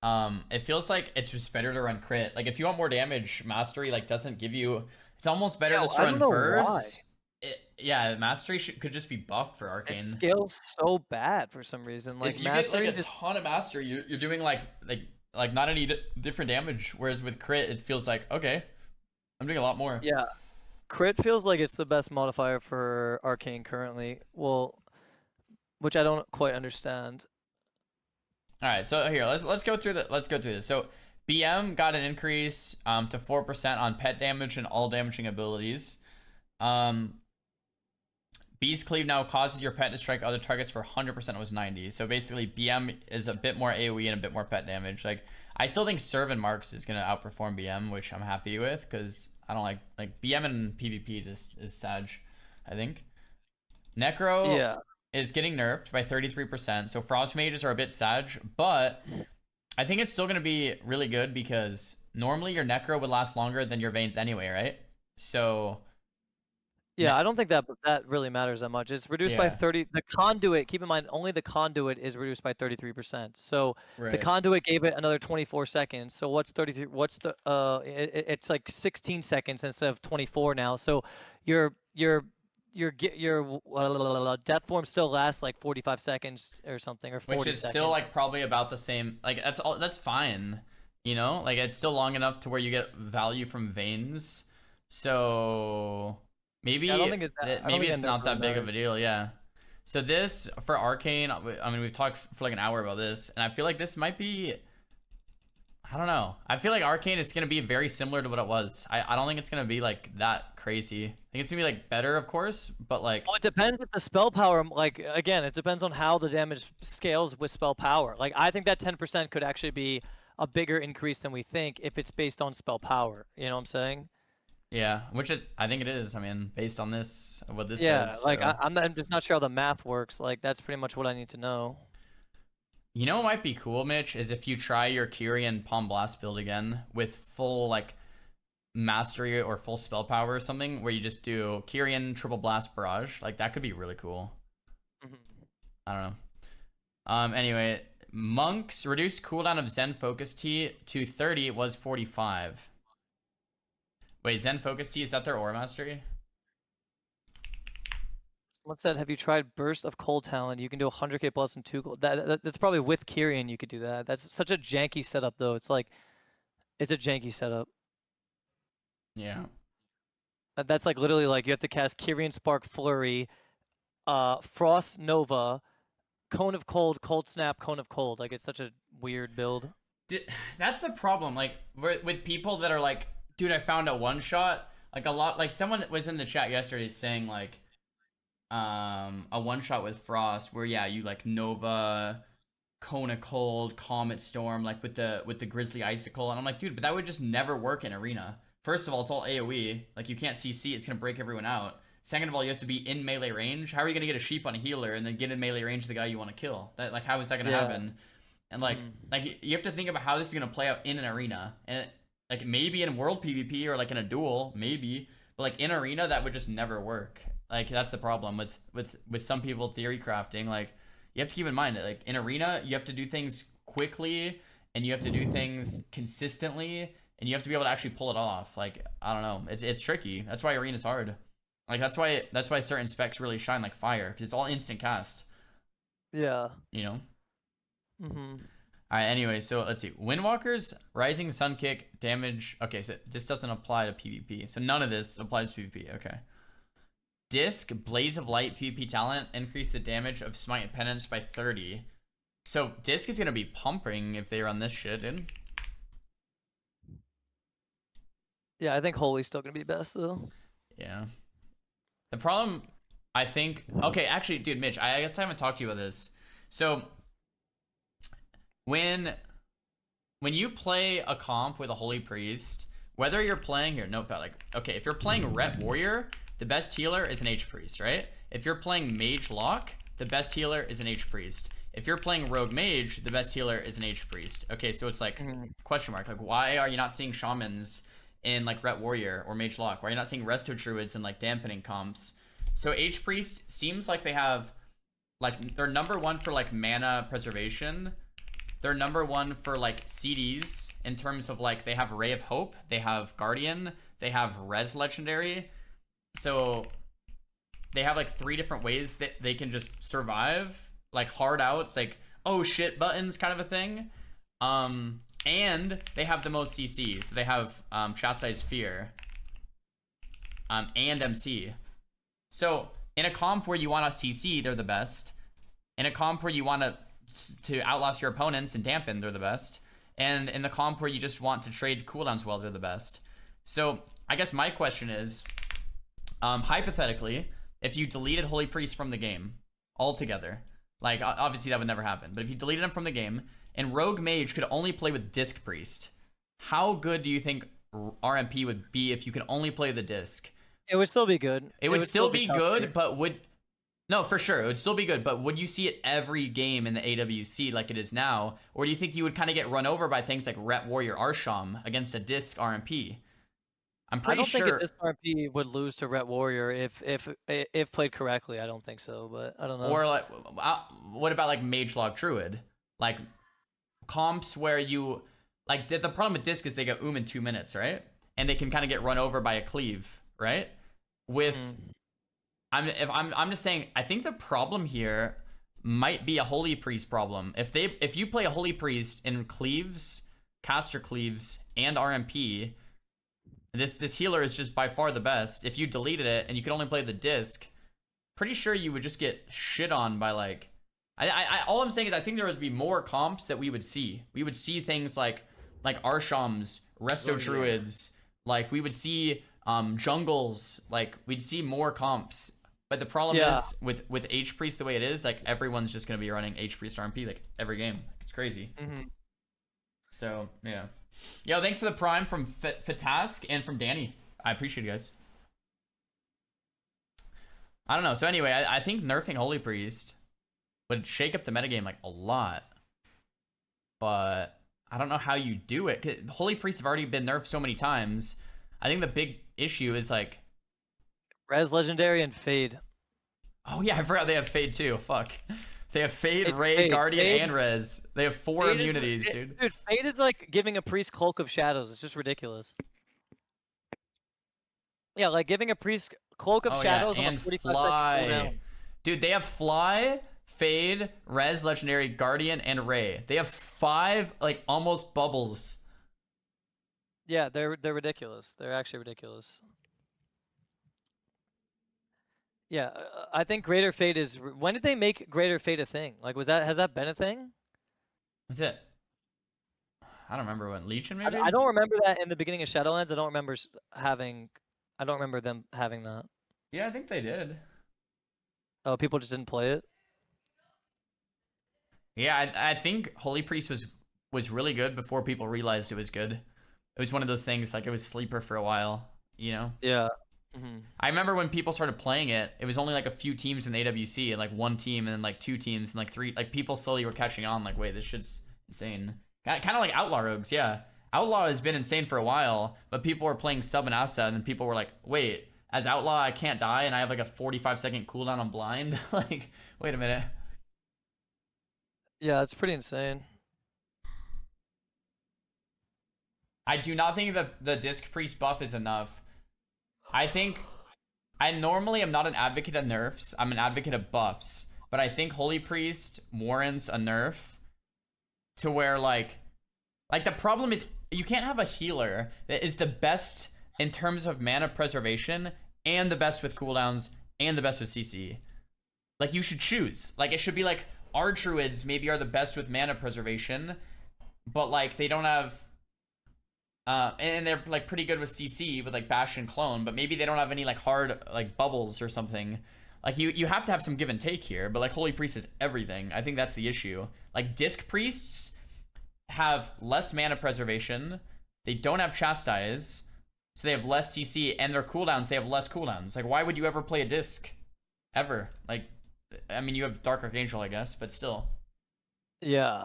It feels like it's just better to run crit. Like if you want more damage, mastery like doesn't give you. It's almost better just to I run don't know why. verse. Yeah, mastery could just be buffed for It arcane. scales so bad for some reason. Like If you get like mastery a ton of mastery, you're doing like not any different damage. Whereas with crit, it feels like okay, I'm doing a lot more. yeah. Crit feels like it's the best modifier for arcane currently. Well, which I don't quite understand. All right, so here let's go through this. So BM got an increase to 4% on pet damage and all damaging abilities. Beast Cleave now causes your pet to strike other targets for 100%. It was 90. So basically, BM is a bit more AoE and a bit more pet damage. Like I still think Serve and Marks is gonna outperform BM, which I'm happy with because I don't like BM and PvP just is Sag. I think Necro Yeah. is getting nerfed by 33%. So Frost Mages are a bit Sag, but I think it's still gonna be really good because normally your Necro would last longer than your Veins anyway, right? So Yeah, I don't think that really matters that much. It's reduced by yeah, 30. The conduit, keep in mind, only the conduit is reduced by 33%. So the right. conduit gave it another 24 seconds. So what's 33? What's the it's like 16 seconds instead of 24 now. So your death form still lasts like 45 seconds or something, or 40 Which is seconds. still like probably about the same. Like that's fine. You know, like it's still long enough to where you get value from veins. So maybe Yeah, I don't think I don't maybe think it's that not really that big of matters. a deal. Yeah. So this for Arcane, I mean we've talked for like an hour about this, and I feel like this might be. I don't know. I feel like Arcane is gonna be very similar to what it was. I don't think it's gonna be like that crazy. I think it's gonna be like better, of course, but like Well, it depends if the spell power, like, again, it depends on how the damage scales with spell power. Like, I think that 10% could actually be a bigger increase than we think if it's based on spell power. You know what I'm saying? yeah, I think it is. I mean, based on this, what this Yeah, says. like, So. I'm just not sure how the math works. Like, that's pretty much what I need to know. You know what might be cool, Mitch, is if you try your Kyrian Palm Blast build again with full, like, mastery or full spell power or something where you just do Kyrian triple blast barrage. Like that could be really cool. I don't know. Anyway, monks reduced cooldown of Zen Focus Tea to 30 was 45. Wait, Zen Focus Tea, is that their aura mastery? Someone said, have you tried Burst of Cold Talent? You can do 100k plus and 2 gold. That's probably with Kyrian you could do that. That's such a janky setup though. It's like, it's a janky setup. Yeah. That's like literally like you have to cast Kyrian Spark Flurry, Frost Nova, Cone of Cold, Cold Snap, Cone of Cold. Like it's such a weird build. That's the problem. Like with people that are like, dude, I found a one shot. Like a lot. Like someone was in the chat yesterday saying like, a one shot with Frost where yeah you like Nova, Cone of Cold, Comet Storm like with the Grizzly Icicle, and I'm like, dude, but that would just never work in arena. First of all, it's all AoE. Like you can't CC. It's gonna break everyone out. Second of all, you have to be in melee range. How are you gonna get a sheep on a healer and then get in melee range of the guy you want to kill? That like how is that gonna happen? And like you have to think about how this is gonna play out in an arena, and like maybe in world PvP or like in a duel, maybe, but like in arena that would just never work. Like that's the problem with some people theory crafting. Like you have to keep in mind that like in arena you have to do things quickly and you have to do things consistently and you have to be able to actually pull it off. Like I don't know, it's tricky. That's why arena's hard. Like that's why certain specs really shine like fire, because it's all instant cast. Yeah. You know. All right. Anyway, so let's see. Windwalkers, Rising Sun Kick, damage. Okay, so this doesn't apply to PvP. So none of this applies to PvP. Okay. Disc, Blaze of Light, PvP talent, increase the damage of Smite and Penance by 30. So Disc is gonna be pumping if they run this shit in. Yeah, I think Holy's still gonna be best though. Yeah. The problem, I think. Okay, actually, dude, Mitch, I guess I haven't talked to you about this. So when you play a comp with a Holy Priest, whether you're playing here, note that like, okay, if you're playing Ret Warrior, the best healer is an H Priest, right? If you're playing Mage Lock, the best healer is an H Priest. If you're playing Rogue Mage, the best healer is an H Priest. Okay, so it's like question mark. Like, why are you not seeing Shamans in like Ret Warrior or Mage Lock? Why are you not seeing Resto Druids and like dampening comps? So H Priest seems like they have like they're number one for like mana preservation. They're number one for like CDs in terms of like they have Ray of Hope, they have Guardian, they have Res Legendary. So they have like 3 different ways that they can just survive, like hard outs, like oh shit buttons kind of a thing. And they have the most CC, so they have Chastise Fear and MC. So in a comp where you want a CC, they're the best. In a comp where you want to outlast your opponents and dampen, they're the best. And in the comp where you just want to trade cooldowns well, they're the best. So I guess my question is, hypothetically, if you deleted Holy Priest from the game altogether, like obviously that would never happen, but if you deleted him from the game and Rogue Mage could only play with Disc Priest, how good do you think RMP would be if you could only play the Disc? It would still be good. It would still be good, but no, for sure, it would still be good, but would you see it every game in the AWC like it is now? Or do you think you would kind of get run over by things like Ret Warrior Arsham against a Disc RMP? I'm pretty sure. I don't think a Disc RMP would lose to Ret Warrior if played correctly. I don't think so, but I don't know. Or like, what about like Mage Lock Druid? Like comps where you like the problem with Disc is they get in 2 minutes, right? And they can kind of get run over by a cleave, right? With I'm just saying, I think the problem here might be a Holy Priest problem. If you play a Holy Priest in cleaves, caster cleaves, and RMP, this healer is just by far the best. If you deleted it and you could only play the Disc, pretty sure you would just get shit on by like. All I'm saying is I think there would be more comps that we would see. We would see things like Arshams, Resto Druids, like we would see jungles, like we'd see more comps. But the problem is with H Priest the way it is, like everyone's just gonna be running H Priest RMP like every game. It's crazy. So yeah. Yo, thanks for the prime from Fatask and from Danny. I appreciate you guys. I don't know. So anyway, I think nerfing Holy Priest would shake up the metagame like a lot. But I don't know how you do it. Holy Priests have already been nerfed so many times. I think the big issue is like, Res, Legendary, and Fade. oh yeah, I forgot they have Fade too. Fuck. They have Fade, It's Ray, Fade. Guardian, Fade, and Res. They have 4 Fade immunities, dude. dude, Fade is like giving a priest Cloak of Shadows. It's just ridiculous. Yeah, like giving a priest Cloak of Oh yeah, Shadows on and a 45 Fly. cooldown. Dude, they have Fly, Fade, Res, Legendary, Guardian, and Ray. They have 5 like almost bubbles. Yeah, they're ridiculous. They're actually ridiculous. Yeah, I think Greater Fate is. When did they make Greater Fate a thing? Like, has that been a thing? That's it. I don't remember when Legion maybe. I don't remember that in the beginning of Shadowlands. I don't remember having. I don't remember them having that. Yeah, I think they did. Oh, people just didn't play it. Yeah, I think Holy Priest was really good before people realized it was good. It was one of those things like it was sleeper for a while, you know? Yeah. Mm-hmm. I remember when people started playing it, it was only like a few teams in the AWC and like 1 team and then like 2 teams and like 3. Like people slowly were catching on. Like, wait, this shit's insane. Kind of like Outlaw rogues, yeah. Outlaw has been insane for a while, but people were playing sub and Asa, and then people were like, wait, as Outlaw I can't die and I have like a 45-second cooldown on blind. Like, wait a minute. Yeah, it's pretty insane. I do not think that the Disc Priest buff is enough. I think I normally am not an advocate of nerfs. I'm an advocate of buffs. But I think Holy Priest warrants a nerf to where like the problem is you can't have a healer that is the best in terms of mana preservation and the best with cooldowns and the best with CC. Like you should choose. Like it should be like our druids maybe are the best with mana preservation, but like they don't have and they're like pretty good with CC with like bash and clone, but maybe they don't have any like hard like bubbles or something. Like you have to have some give and take here, but like Holy Priest is everything. I think that's the issue. Like Disc Priests have less mana preservation, they don't have chastise, so they have less CC, and their cooldowns, they have less cooldowns. Like why would you ever play a Disc? Ever? Like, I mean you have Dark Archangel I guess, but still. Yeah.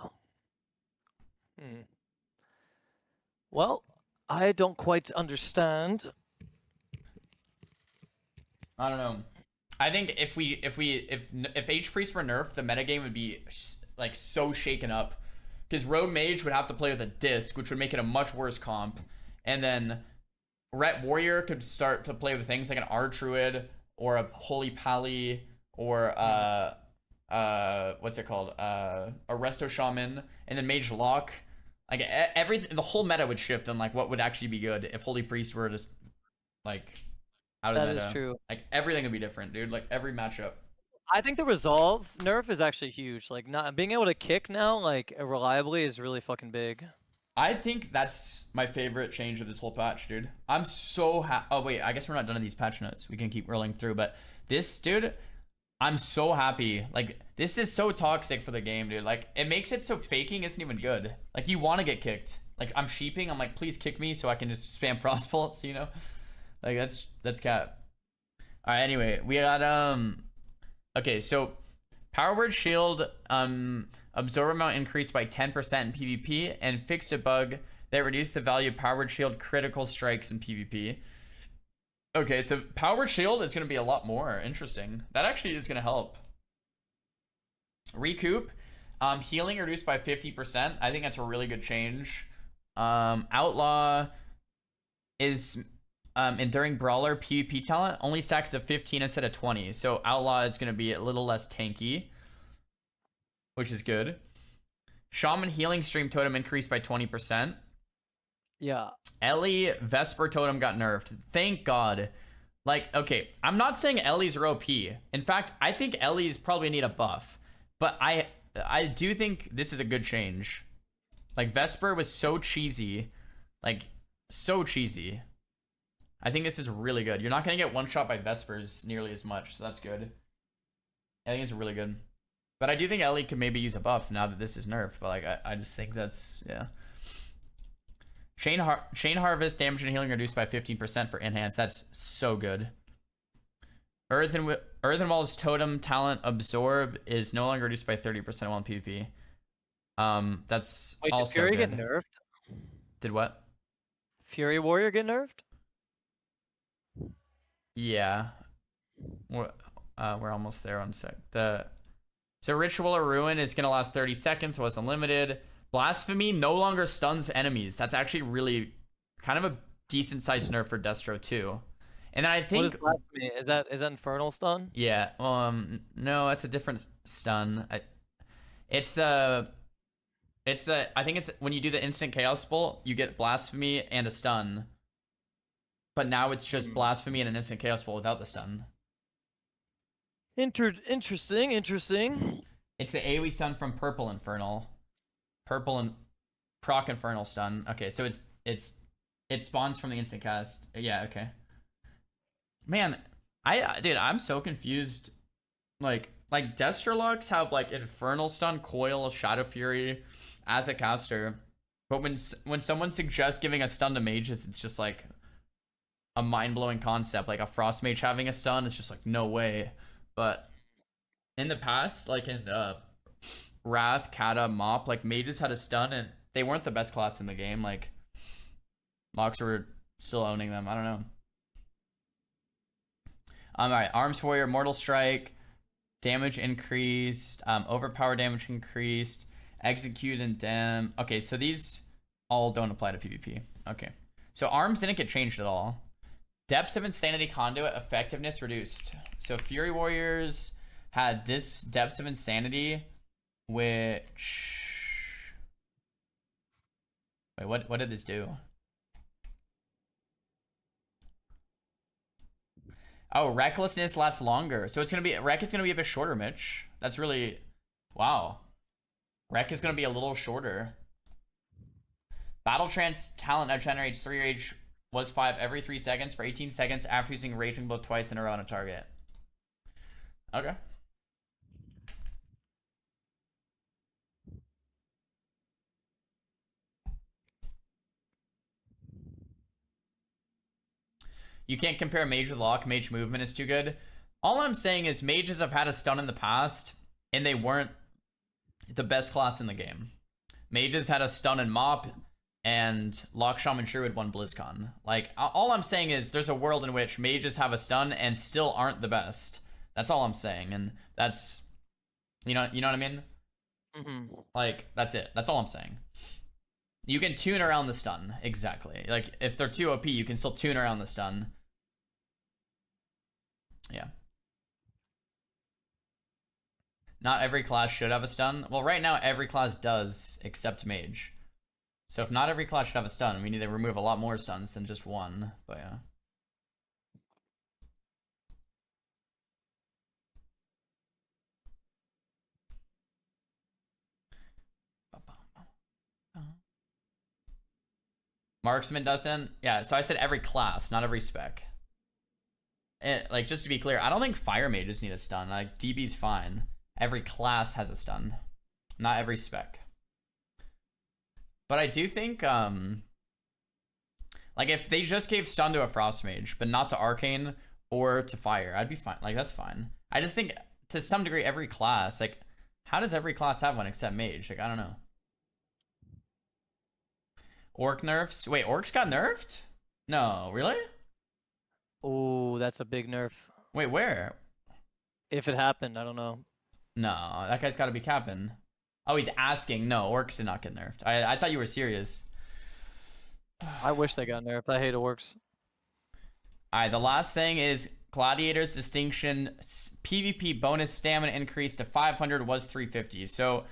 Well, I don't quite understand. I don't know. I think if H Priest were nerfed, the metagame would be like so shaken up. Because Rogue Mage would have to play with a disc, which would make it a much worse comp. And then Ret Warrior could start to play with things like an Druid or a Holy Pally or what's it called? A Resto Shaman, and then Mage Lock. Like everything, the whole meta would shift on like what would actually be good if Holy Priest were just like out of the meta. That is true. Like everything would be different, dude. Like every matchup. I think the Resolve nerf is actually huge. Like not being able to kick now, like reliably, is really fucking big. I think that's my favorite change of this whole patch, dude. I'm so oh wait, I guess we're not done in these patch notes. We can keep rolling through, but this, dude, I'm so happy. Like this is so toxic for the game, dude. Like it makes it so faking isn't even good. Like you want to get kicked. Like I'm sheeping. I'm like, please kick me so I can just spam frost bolts. You know, like that's cap. All right. Anyway, we got Okay, so Power Word Shield absorb amount increased by 10% in PvP, and fixed a bug that reduced the value of Power Word Shield critical strikes in PvP. Okay, so Power Word Shield is going to be a lot more interesting. That actually is going to help. Recoup, healing reduced by 50%. I think that's a really good change. Outlaw is Enduring Brawler PvP talent only stacks at 15 instead of 20. So Outlaw is going to be a little less tanky, which is good. Shaman healing stream totem increased by 20%. Yeah. Ellie Vesper totem got nerfed. Thank God. Like, okay, I'm not saying Ellie's are OP. In fact, I think Ellie's probably need a buff. But I do think this is a good change. Like, Vesper was so cheesy. Like, so cheesy. I think this is really good. You're not going to get one shot by Vespers nearly as much, so that's good. I think it's really good. But I do think Ellie could maybe use a buff now that this is nerfed. But like, I just think that's, yeah. Chain Harvest damage and healing reduced by 15% for enhance. That's so good. Earth and Wall's totem talent absorb is no longer reduced by 30% while in PvP. That's Wait, also did Fury good. get nerfed? Did what? Fury Warrior get nerfed? Yeah. We're almost there on sec. So Ritual or Ruin is gonna last 30 seconds, so it's unlimited. Blasphemy no longer stuns enemies. That's actually really kind of a decent sized nerf for Destro too. And then I What is think blasphemy? Is that Infernal Stun? yeah, no, that's a different stun. It's the I think it's when you do the instant chaos bolt, you get blasphemy and a stun. But now it's just blasphemy and an instant chaos bolt without the stun. Interesting. It's the AoE stun from Purple Infernal. Purple and Proc Infernal stun. Okay, so it spawns from the instant cast. Yeah, okay. Man, dude, I'm so confused. Like Destrolux have like Infernal stun, Coil, Shadow Fury as a caster, but when someone suggests giving a stun to mages, it's just like a mind-blowing concept. Like a Frost Mage having a stun, it's just like no way. But in the past, like in Wrath, Kata, Mop, like mages had a stun and they weren't the best class in the game. Like Locks were still owning them. I don't know. Alright, Arms Warrior, Mortal Strike, damage increased, overpower damage increased, execute and dem. Okay, so these all don't apply to PvP. Okay. So arms didn't get changed at all. Depths of Insanity Conduit, effectiveness reduced. So Fury Warriors had this Depths of Insanity, which... Wait, what did this do? Oh, Recklessness lasts longer. So it's going to be... Wreck is going to be a bit shorter, Mitch. That's really... Wow. Wreck is going to be a little shorter. Battle Trance talent now generates 3 rage... Was 5 every 3 seconds for 18 seconds after using Raging Blow twice in a row on a target. Okay. You can't compare Mage with Lock. Mage movement is too good. All I'm saying is mages have had a stun in the past, and they weren't the best class in the game. Mages had a stun in Mop, and Lock Shaman Druid won BlizzCon. Like, all I'm saying is there's a world in which mages have a stun and still aren't the best. That's all I'm saying, and that's, you know what I mean? Mm-hmm. Like, that's it. That's all I'm saying. You can tune around the stun, exactly. Like, if they're too OP, you can still tune around the stun. Yeah. Not every class should have a stun. Well, right now, every class does, except Mage. So if not every class should have a stun, we need to remove a lot more stuns than just one. But yeah. Marksman doesn't? Yeah, so I said every class, not every spec. Like, just to be clear, I don't think Fire Mages need a stun. Like, DB's fine. Every class has a stun. Not every spec. But I do think, like, if they just gave stun to a Frost Mage, but not to Arcane or to Fire, I'd be fine. Like, that's fine. I just think, to some degree, every class, like, how does every class have one except Mage? Like, I don't know. Orc Nerfs? Wait, Orcs got nerfed? No, really? Oh, that's a big nerf. Wait, where? If it happened, I don't know. No, that guy's got to be capping. Oh, he's asking. No, Orcs did not get nerfed. I thought you were serious. I wish they got nerfed. I hate Orcs. Alright, the last thing is Gladiator's Distinction. PvP bonus stamina increase to 500 was 350. So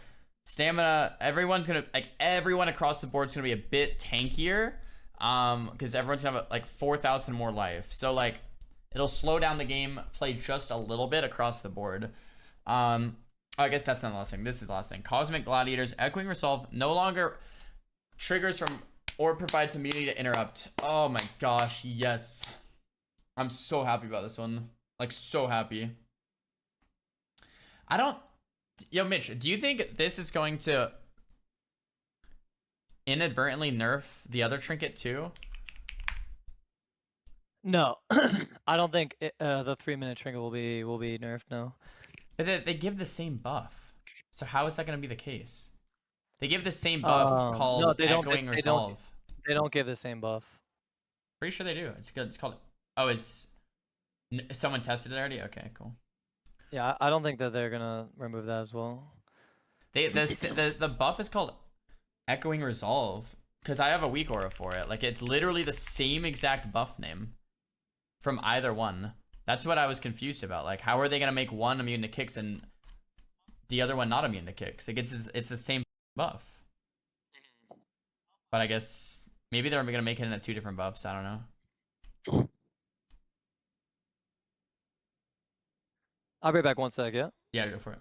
stamina, everyone's gonna, like, everyone across the board is gonna be a bit tankier, because everyone's gonna have like 4,000 more life. So like, it'll slow down the game, play just a little bit across the board. I guess that's not the last thing. This is the last thing. Cosmic Gladiators, Echoing Resolve no longer triggers from or provides immunity to interrupt. Oh my gosh, yes. I'm so happy about this one. Like, so happy. Yo, Mitch, do you think this is going to inadvertently nerf the other trinket too? No, I don't think the 3-minute trinket will be nerfed. No. But they give the same buff. So how is that going to be the case? They give the same buff called no, they Echoing Resolve. They don't give the same buff. Pretty sure they do. It's good. It's called. Oh, it's. Someone tested it already. Okay, cool. Yeah, I don't think that they're gonna remove that as well. The buff is called Echoing Resolve because I have a weak aura for it. Like it's literally the same exact buff name from either one. That's what I was confused about. Like, how are they gonna make one immune to kicks and the other one not immune to kicks? Like it's the same buff. But I guess maybe they're gonna make it into 2 different buffs. I don't know. I'll be back 1 sec. Yeah. Yeah, go for it.